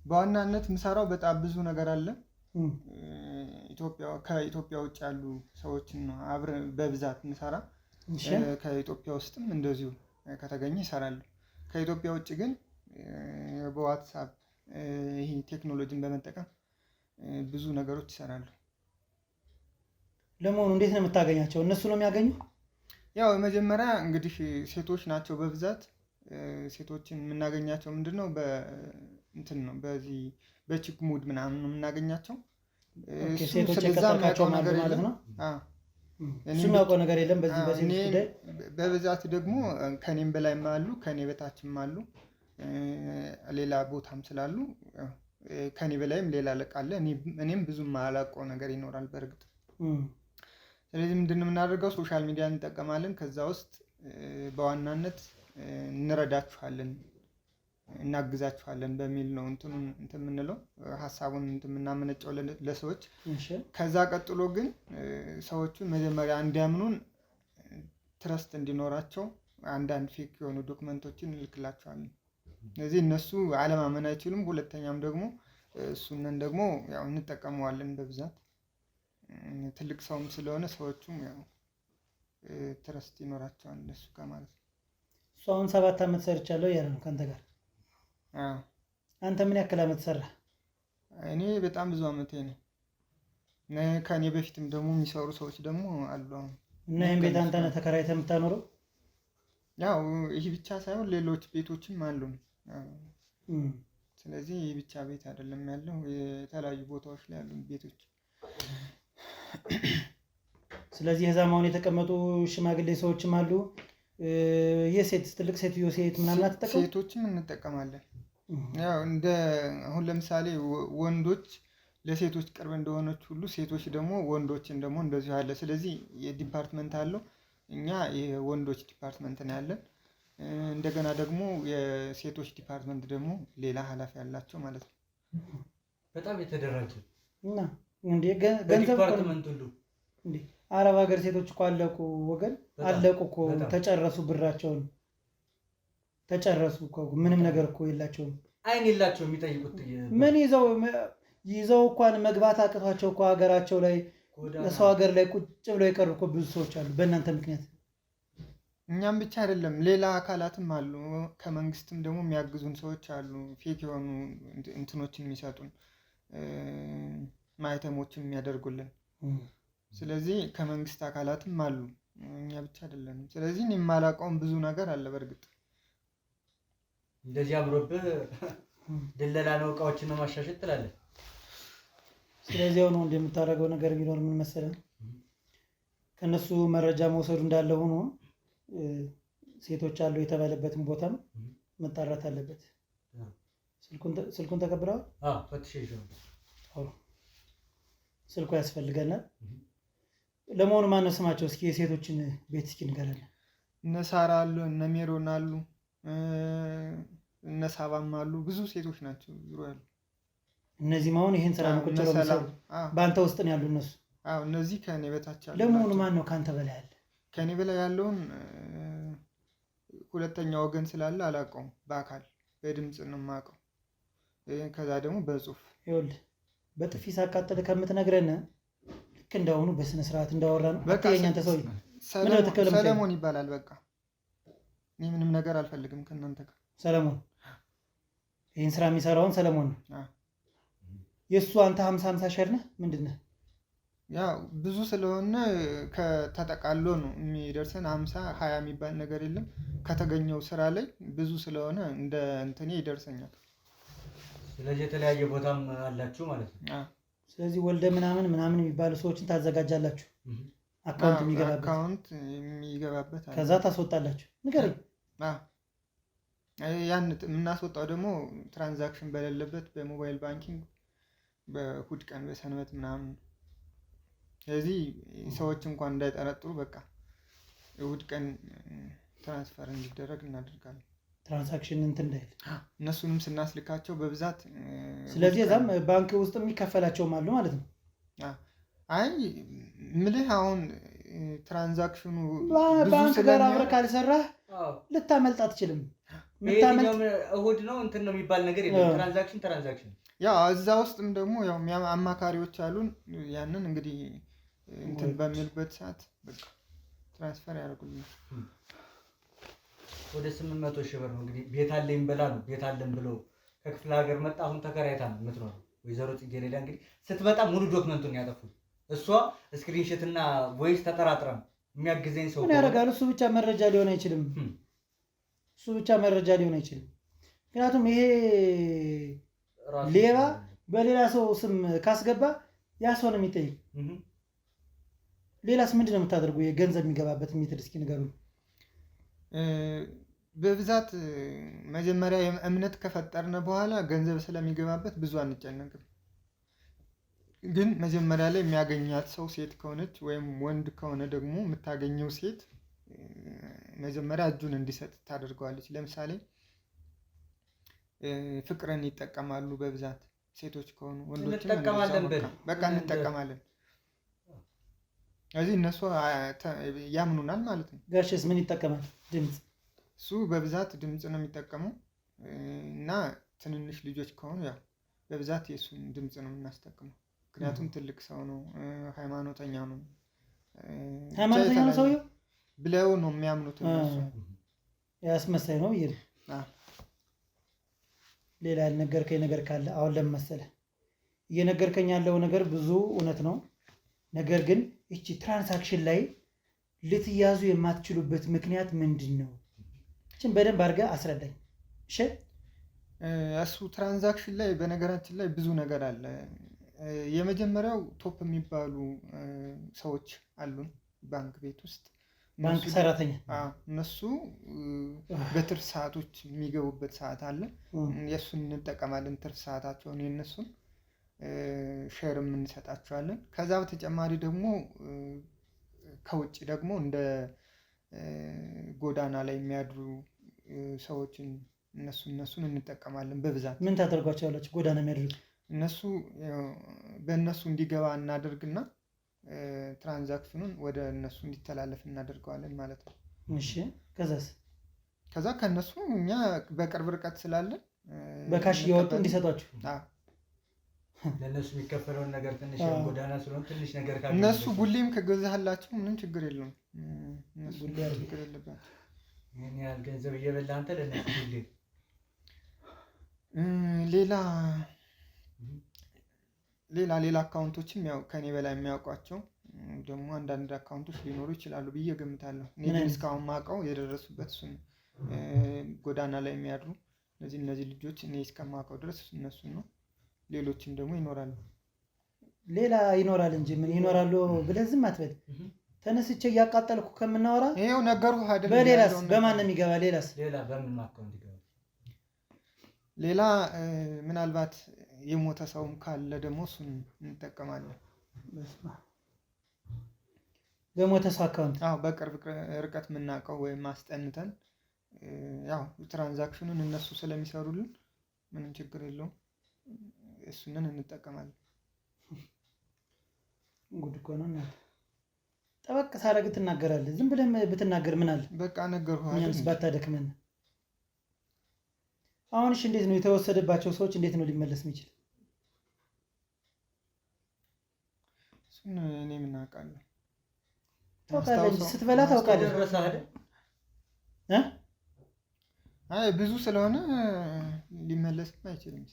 በዋናነት የምሰራው በጣም ብዙ ነገር አለ። ከኢትዮጵያ ውጭ ያሉ ሰዎችን ነው አብረን በብዛት እንሰራ። ከኢትዮጵያ ውስጥም እንደዚሁ ከተገኘ ይሰራሉ። ከኢትዮጵያ ውጭ ግን በዋትሳፕ ይሄ ቴክኖሎጂን በመጠቀም ብዙ ነገሮች ይሰራሉ። ለመሆኑ እንዴት ነው የምታገኛቸው? እነሱ ነው የሚያገኙ? ያው መጀመሪያ እንግዲህ ሴቶች ናቸው በብዛት። ሴቶችን የምናገኛቸው ምንድነው እንትን ነው በዚህ በቺክ ሙድ ምናምን ነው የምናገኛቸው። ሴቶች የቀጠርካቸው ማለት ነው? እሱ የሚያውቀው ነገር የለም በዚህ በሴቶች ጉዳይ። በብዛት ደግሞ ከኔም በላይም አሉ፣ ከኔ በታችም አሉ፣ ሌላ ቦታም ስላሉ ከኔ በላይም ሌላ አለቃ አለ። እኔም ብዙም የማላውቀው ነገር ይኖራል በእርግጥ። ስለዚህ ምንድን ነው የምናደርገው? ሶሻል ሚዲያ እንጠቀማለን። ከዛ ውስጥ በዋናነት እንረዳችኋለን፣ እናግዛችኋለን በሚል ነው እንትን የምንለው ሀሳቡን የምናመነጨው ለሰዎች። ከዛ ቀጥሎ ግን ሰዎቹ መጀመሪያ እንዲያምኑን ትረስት እንዲኖራቸው አንዳንድ ፌክ የሆኑ ዶክመንቶችን እንልክላቸዋለን። ስለዚህ እነሱ አለማመን አይችሉም። ሁለተኛም ደግሞ እሱንን ደግሞ ያው እንጠቀመዋለን በብዛት። ትልቅ ሰውም ስለሆነ ሰዎቹም ያው ትረስት ይኖራቸዋል እሱ ጋር ማለት ነው። እሱ አሁን 7 ዓመት ሰርቻለሁ እያለ ነው ከአንተ ጋር። አንተ ምን ያክል ዓመት ሰራ? እኔ በጣም ብዙ ዓመቴ ነው። ከእኔ በፊትም ደግሞ የሚሰሩ ሰዎች ደግሞ አሉ። እና ይህን ቤት አንተ ነህ ተከራይተህ የምታኖረው? ያው ይህ ብቻ ሳይሆን ሌሎች ቤቶችም አሉ። ስለዚህ ይህ ብቻ ቤት አይደለም ያለው፣ የተለያዩ ቦታዎች ላይ ያሉ ቤቶች። ስለዚህ እዛም አሁን የተቀመጡ ሽማግሌ ሰዎችም አሉ። የሴት ትልቅ ሴትዮ ሴት ምናምን አትጠቀሙ? ሴቶችም እንጠቀማለን። ያው እንደ አሁን ለምሳሌ ወንዶች ለሴቶች ቅርብ እንደሆነች ሁሉ ሴቶች ደግሞ ወንዶችን ደግሞ እንደዚሁ አለ። ስለዚህ የዲፓርትመንት አለው። እኛ የወንዶች ዲፓርትመንት ነው ያለን። እንደገና ደግሞ የሴቶች ዲፓርትመንት ደግሞ ሌላ ኃላፊ ያላቸው ማለት ነው። በጣም የተደራጀ እና እንዴ ገንዘብ ዲፓርትመንት ሁሉ እንዴ! አረብ ሀገር ሴቶች እኮ አለቁ ወገን፣ አለቁ እኮ ተጨረሱ፣ ብራቸውን ተጨረሱ እኮ። ምንም ነገር እኮ የላቸውም፣ አይን የላቸውም። የሚጠይቁት ምን ይዘው እንኳን መግባት አቅቷቸው እኮ ሀገራቸው ላይ ሰው ሀገር ላይ ቁጭ ብለው የቀሩ እኮ ብዙ ሰዎች አሉ በእናንተ ምክንያት። እኛም ብቻ አይደለም ሌላ አካላትም አሉ። ከመንግስትም ደግሞ የሚያግዙን ሰዎች አሉ። ፌክ የሆኑ እንትኖችን የሚሰጡን ማህተሞችን የሚያደርጉልን። ስለዚህ ከመንግስት አካላትም አሉ፣ እኛ ብቻ አይደለንም። ስለዚህ እኔ የማላውቀውም ብዙ ነገር አለ። በእርግጥ እንደዚህ አምሮብህ ድለላ ነው እቃዎችን ነው ማሻሸጥ ትላለህ። ስለዚህ አሁን እንደምታደርገው ነገር ቢኖር ምን መሰለህ፣ ከነሱ መረጃ መውሰዱ እንዳለ ሆኖ ሴቶች አሉ የተባለበትን ቦታም መጣራት አለበት። ስልኩን ተቀብለዋል? አዎ ፈትሼ ነው። ስልኩ ያስፈልገናል። ለመሆኑ ማን ነው ስማቸው? እስኪ የሴቶችን ቤት እስኪ ንገረን። እነ ሳራ አሉ፣ እነ ሜሮን አሉ፣ እነ ሳባም አሉ። ብዙ ሴቶች ናቸው ዙሮ ያሉ። እነዚህም አሁን ይሄን ስራ ነው ቁጭ ብለው የሚሰሩ በአንተ ውስጥ ነው ያሉ እነሱ? አዎ እነዚህ ከኔ በታች አሉ። ለመሆኑ ማን ነው ካንተ በላይ ያለ? ከኔ በላይ ያለውን ሁለተኛ ወገን ስላለ አላውቀውም። በአካል በድምፅ ነው የማውቀው። ከዛ ደግሞ በጽሁፍ ይኸውልህ፣ በጥፊ ሳቃጥል ከምትነግረን ልክ እንዳሁኑ በስነ ስርዓት እንዳወራ ነው። በቃ የኛንተ ሰው ሰለሞን ይባላል። በቃ እኔ ምንም ነገር አልፈልግም ከእናንተ ጋር። ሰለሞን ይህን ስራ የሚሰራውን ሰለሞን ነው። የእሱ አንተ 50 ሸር ነህ ምንድን ነህ? ያው ብዙ ስለሆነ ከተጠቃሎ ነው የሚደርሰን። 50-20 የሚባል ነገር የለም። ከተገኘው ስራ ላይ ብዙ ስለሆነ እንደ እንትኔ ይደርሰኛል። ስለዚህ የተለያየ ቦታም አላችሁ ማለት ነው። ስለዚህ ወልደ ምናምን የሚባሉ ሰዎችን ታዘጋጃላችሁ። አካውንት የሚገባበት አለ። ከዛ ታስወጣላችሁ። ንገረኝ። ያን የምናስወጣው ደግሞ ትራንዛክሽን በሌለበት በሞባይል ባንኪንግ በእሑድ ቀን በሰንበት ምናምን። ስለዚህ ሰዎች እንኳን እንዳይጠረጥሩ በቃ እሑድ ቀን ትራንስፈር እንዲደረግ እናደርጋለን። ትራንዛክሽን እንትን እንዳይል እነሱንም ስናስልካቸው በብዛት ስለዚህ እዛም ባንክ ውስጥ የሚከፈላቸውም አሉ ማለት ነው። አይ ምልህ አሁን ትራንዛክሽኑ ባንክ ጋር አብረህ ካልሰራህ ልታመልጥ አትችልም። እሑድ ነው እንትን ነው የሚባል ነገር የለም። ትራንዛክሽን ያው እዛ ውስጥም ደግሞ ያው አማካሪዎች አሉን። ያንን እንግዲህ እንትን በሚልበት ሰዓት በቃ ትራንስፈር ያደርጉልናል። ወደ 800 ሺህ ብር ነው እንግዲህ ቤት አለኝ ብላ ነው ቤት አለን ብሎ ከክፍለ ሀገር መጣ። አሁን ተከራይታ ነው የምትኖረው። ወይዘሮ ጽጌረዳ እንግዲህ ስትመጣ ሙሉ ዶክመንቱን ያጠፉት እሷ ስክሪንሾት እና ቮይስ ተጠራጥረን የሚያግዘኝ ሰው ምን ያደርጋል? እሱ ብቻ መረጃ ሊሆን አይችልም። ምክንያቱም ይሄ ሌባ በሌላ ሰው ስም ካስገባ ያ ሰው ነው የሚጠይቅ። ሌላስ ምንድን ነው የምታደርጉ? የገንዘብ የሚገባበት ሜትድ እስኪ ንገሩኝ። በብዛት መጀመሪያ እምነት ከፈጠርን በኋላ ገንዘብ ስለሚገባበት ብዙ አንጨነቅም። ግን መጀመሪያ ላይ የሚያገኛት ሰው ሴት ከሆነች ወይም ወንድ ከሆነ ደግሞ የምታገኘው ሴት መጀመሪያ እጁን እንዲሰጥ ታደርገዋለች። ለምሳሌ ፍቅርን ይጠቀማሉ በብዛት ሴቶች ከሆኑ ወንዶችም በቃ እንጠቀማለን። ስለዚህ እነሱ ያምኑናል ማለት ነው። ጋሽስ ምን ይጠቀማል? ድምፅ። እሱ በብዛት ድምፅ ነው የሚጠቀመው እና ትንንሽ ልጆች ከሆኑ ያው በብዛት የእሱን ድምፅ ነው የምናስጠቅመው። ምክንያቱም ትልቅ ሰው ነው፣ ሃይማኖተኛ ነው። ሃይማኖተኛ ነው ሰውየው ብለው ነው የሚያምኑት እነሱ። ያስመሳይ ነው ብዬ ሌላ ያልነገርከኝ ነገር ካለ አሁን ለምን መሰለህ እየነገርከኝ ያለው ነገር ብዙ እውነት ነው። ነገር ግን እቺ ትራንሳክሽን ላይ ልትያዙ የማትችሉበት ምክንያት ምንድን ነው? እችን በደንብ አድርገህ አስረዳኝ። እሺ። እሱ ትራንዛክሽን ላይ በነገራችን ላይ ብዙ ነገር አለ። የመጀመሪያው ቶፕ የሚባሉ ሰዎች አሉን ባንክ ቤት ውስጥ፣ ባንክ ሰራተኛ። እነሱ በትርፍ ሰዓቶች የሚገቡበት ሰዓት አለ። የእሱን እንጠቀማለን። ትርፍ ሰዓታቸውን የእነሱን ሼርም እንሰጣቸዋለን። ከዛ በተጨማሪ ደግሞ ከውጭ ደግሞ እንደ ጎዳና ላይ የሚያድሩ ሰዎችን እነሱን እንጠቀማለን በብዛት። ምን ታደርጓቸዋላችሁ? ጎዳና የሚያድሩት እነሱ በእነሱ እንዲገባ እናደርግና ትራንዛክሽኑን ወደ እነሱ እንዲተላለፍ እናደርገዋለን ማለት ነው። እሺ። ከዛ ከእነሱ እኛ በቅርብ ርቀት ስላለን በካሽ እየወጡ እንዲሰጧችሁ ለእነሱ የሚከፈለውን ነገር ትንሽ ጎዳና ስለሆነ ትንሽ ነገር እነሱ ቡሌም ከገዛህላቸው ምንም ችግር የለውም። እነሱ ችግር የለባቸው። ይህን ያህል ገንዘብ እየበላ አንተ ለእነሱ ቡሌ። ሌላ አካውንቶችም ያው ከኔ በላይ የሚያውቋቸው ደግሞ አንዳንድ አካውንቶች ሊኖሩ ይችላሉ ብዬ ገምታለሁ። እኔ ግን እስካሁን ማውቀው የደረሱበት እሱን ጎዳና ላይ የሚያድሩ እነዚህ ልጆች እኔ እስከማውቀው ድረስ እነሱን ነው። ሌሎችም ደግሞ ይኖራሉ። ሌላ ይኖራል እንጂ ምን ይኖራሉ ብለህ ዝም አትበል። ተነስቼ እያቃጠልኩ ከምናወራ ይኸው ነገርኩህ አይደል? በሌላስ በማን ነው የሚገባ? ሌላ በምን አካውንት ይገባል? ሌላ ምናልባት የሞተ ሰውም ካለ ደግሞ እሱን እንጠቀማለን። በሞተ ሰው አካውንት? አዎ፣ በቅርብ ርቀት የምናውቀው ወይም አስጠንተን ያው ትራንዛክሽኑን እነሱ ስለሚሰሩልን ምንም ችግር የለውም። እሱንን እንጠቀማለን። ጉድ እኮ ነው። ጠበቅ ሳረግ ትናገራለህ። ዝም ብለህ ብትናገር ምን አለ? በቃ ነገርኩህ። እኛንስ ባታደክመን። አሁን እሺ፣ እንዴት ነው የተወሰደባቸው ሰዎች እንዴት ነው ሊመለስ የሚችል? እሱን እኔ ምን አውቃለሁ? ታውቃለህ እንጂ ስትበላ ታውቃለህ። አይ ብዙ ስለሆነ ሊመለስም አይችልም።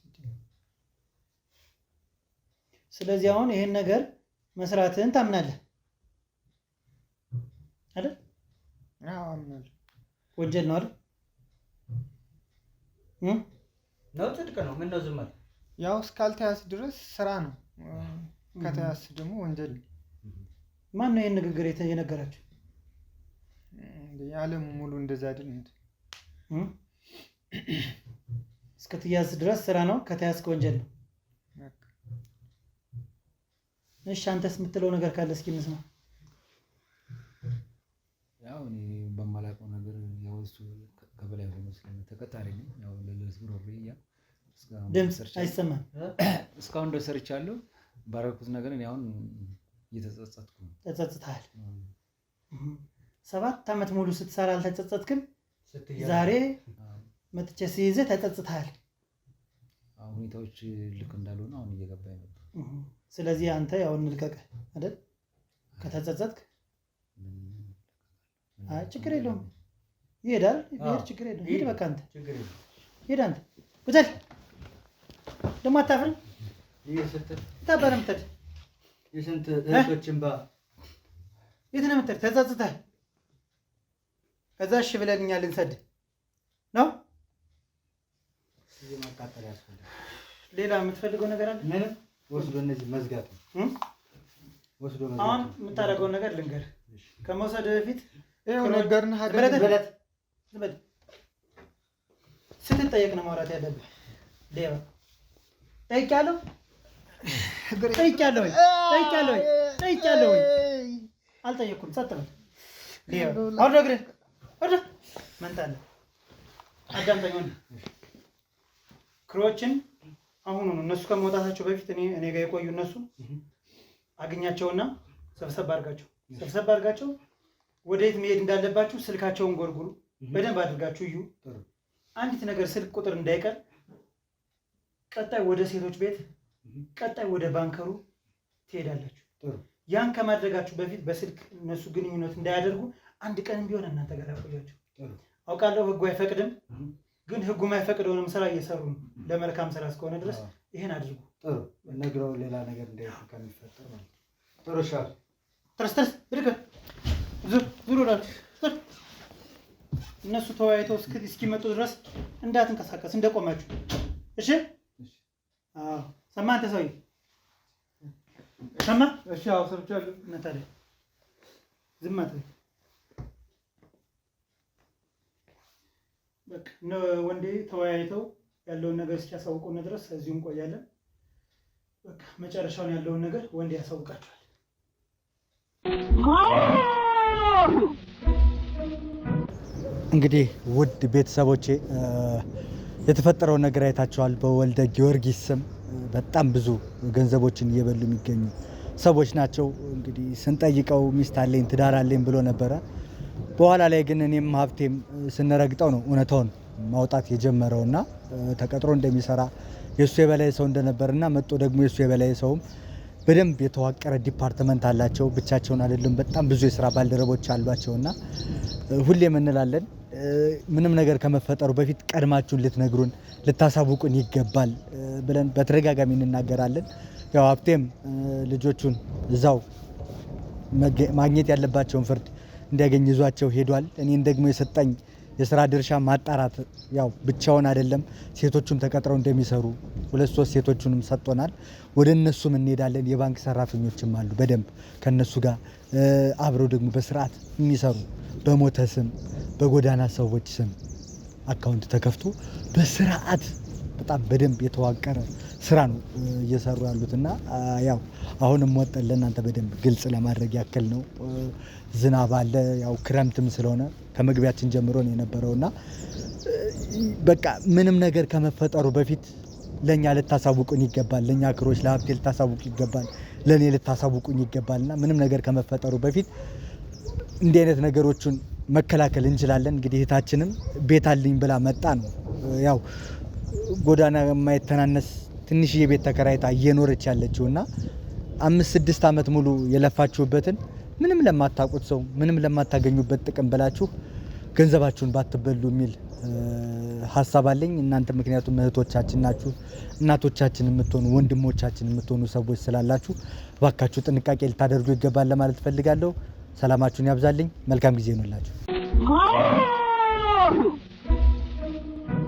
ስለዚህ አሁን ይሄን ነገር መስራትህን ታምናለህ አይደል? አዎ አምናለሁ። ወንጀል ነው አይደል? ነው ጽድቅ ነው። ምን ነው ዝም አለ? ያው እስካልተያዝ ድረስ ስራ ነው። ከተያዝ ደግሞ ወንጀል ነው። ማን ነው ይሄን ንግግር የነገራችሁ? የዓለም ሙሉ እንደዛ አይደል እንዴ? እስከትያዝ ድረስ ስራ ነው፣ ከተያዝክ ወንጀል ነው። እሺ አንተስ የምትለው ነገር ካለ እስኪ እንስማ። ያው እኔ በማላውቀው ነገር ያው እሱ ከበላይ ሆኖ ተቀጣሪ ነኝ። ያው ለለስብሮ ሪያ ድምፅ አይሰማም። እስካሁን ድረስ ሰርቻለሁ። ባረኩት ነገር እኔ አሁን እየተጸጸትኩ ነው። ተጸጽተሃል? 7 ዓመት ሙሉ ስትሰራ አልተጸጸትክም? ዛሬ መጥቼ ሲይዘህ ተጸጽተሃል። ሁኔታዎች ልክ እንዳልሆነ አሁን እየገባኝ ነው። ስለዚህ አንተ ያው እንልቀቅህ አይደል? ከተጸጸትክ ችግር የለውም ይሄዳል። ይሄድ ችግር የለውም። ሂድ በቃ አንተ ሂድ። አንተ ቁጭል ደግሞ አታፍርም? ታባረ ምትል የስንት እህቶችን የት ነው የምትል? ተጸጽተሃል። ከዛ እሺ ብለን እኛ ልንሰድ ነው። ማቃጠል ያስፈልጋል። ሌላ የምትፈልገው ነገር አለ? ምንም ወስዶ እነዚህ መዝጋት ነው። ወስዶ መዝጋት። አሁን የምታደርገውን ነገር ልንገር። ከመውሰድ በፊት ይሄው ነገርና በለት ስትጠየቅ ነው ማውራት ያለብህ። ሌባ ጠይቄያለሁ አልጠየኩም። ጸጥ በል ሌባ። አውርድ እግርህን ወደ መንታለ አዳምጠኝ። ክሮችን አሁኑ ነው እነሱ ከመውጣታቸው በፊት እኔ ጋር የቆዩ እነሱ አግኛቸውና ሰብሰብ አድርጋቸው ወዴት መሄድ እንዳለባችሁ ስልካቸውን ጎርጉሩ። በደንብ አድርጋችሁ እዩ። አንዲት ነገር ስልክ ቁጥር እንዳይቀር። ቀጣይ ወደ ሴቶች ቤት፣ ቀጣይ ወደ ባንከሩ ትሄዳላችሁ። ያን ከማድረጋችሁ በፊት በስልክ እነሱ ግንኙነት እንዳያደርጉ አንድ ቀን ቢሆን እናንተ ጋር አቆያችሁ። አውቃለሁ ህጉ አይፈቅድም፣ ግን ህጉ የማይፈቅደውንም ስራ እየሰሩ ነው። ለመልካም ስራ እስከሆነ ድረስ ይሄን አድርጉ። ጥሩ ነግረው ሌላ ነገር እንዳይፈጠር ከሚፈጠር ማለት ጥሩ ሻል ትረስ ብድግ ዙሩ እነሱ ተወያይተው እስኪመጡ ድረስ እንዳትንቀሳቀስ እንደቆማችሁ። እሺ? አዎ። ሰማህ አንተ ሰውዬ? ሰማህ? እሺ። አዎ ሰምቻለሁ። እና ታዲያ ዝም አትበል። በቃ ወንዴ ተወያይተው ያለውን ነገር እስኪያሳውቁን ድረስ እዚሁ እንቆያለን። በቃ መጨረሻውን ያለውን ነገር ወንዴ ያሳውቃቸዋል። እንግዲህ ውድ ቤተሰቦቼ የተፈጠረውን ነገር አይታችኋል። በወልደ ጊዮርጊስ ስም በጣም ብዙ ገንዘቦችን እየበሉ የሚገኙ ሰዎች ናቸው። እንግዲህ ስንጠይቀው ሚስት አለኝ ትዳር አለኝ ብሎ ነበረ። በኋላ ላይ ግን እኔም ሀብቴም ስንረግጠው ነው እውነታውን ማውጣት የጀመረውና ተቀጥሮ እንደሚሰራ የእሱ የበላይ ሰው እንደነበርና መጥቶ ደግሞ የእሱ የበላይ ሰውም በደንብ የተዋቀረ ዲፓርትመንት አላቸው። ብቻቸውን አይደለም፣ በጣም ብዙ የስራ ባልደረቦች አሏቸውና ሁሌም እንላለን ምንም ነገር ከመፈጠሩ በፊት ቀድማችሁን ልትነግሩን ልታሳውቁን ይገባል ብለን በተደጋጋሚ እንናገራለን። ያው ሀብቴም ልጆቹን እዛው ማግኘት ያለባቸውን ፍርድ እንዲያገኝ ይዟቸው ሄዷል። እኔን ደግሞ የሰጠኝ የስራ ድርሻ ማጣራት፣ ያው ብቻውን አይደለም ሴቶቹም ተቀጥረው እንደሚሰሩ 2-3 ሴቶቹንም ሰጥቶናል። ወደ እነሱም እንሄዳለን። የባንክ ሰራተኞችም አሉ በደንብ ከነሱ ጋር አብረው ደግሞ በስርዓት የሚሰሩ በሞተ ስም በጎዳና ሰዎች ስም አካውንት ተከፍቶ በስርዓት በጣም በደንብ የተዋቀረ ስራ ነው እየሰሩ ያሉትና ያው አሁንም ወጠን ለእናንተ በደንብ ግልጽ ለማድረግ ያክል ነው። ዝናብ አለ፣ ያው ክረምትም ስለሆነ ከመግቢያችን ጀምሮ ነው የነበረውና በቃ ምንም ነገር ከመፈጠሩ በፊት ለኛ ልታሳውቁን ይገባል። ለኛ ክሮች ለሀብቴ ልታሳውቁ ይገባል። ለኔ ልታሳውቁኝ ይገባልና ምንም ነገር ከመፈጠሩ በፊት እንዲህ አይነት ነገሮችን መከላከል እንችላለን። እንግዲህ እህታችንም ቤት አለኝ ብላ መጣ ነው ያው ጎዳና የማይተናነስ ትንሽዬ ቤት ተከራይታ እየኖረች ያለችውና 5-6 ዓመት ሙሉ የለፋችሁበትን ምንም ለማታውቁት ሰው ምንም ለማታገኙበት ጥቅም ብላችሁ ገንዘባችሁን ባትበሉ የሚል ሀሳብ አለኝ። እናንተ ምክንያቱም እህቶቻችን ናችሁ፣ እናቶቻችን የምትሆኑ ወንድሞቻችን የምትሆኑ ሰዎች ስላላችሁ እባካችሁ ጥንቃቄ ልታደርጉ ይገባል ለማለት ፈልጋለሁ። ሰላማችሁን ያብዛልኝ። መልካም ጊዜ ይሁንላችሁ።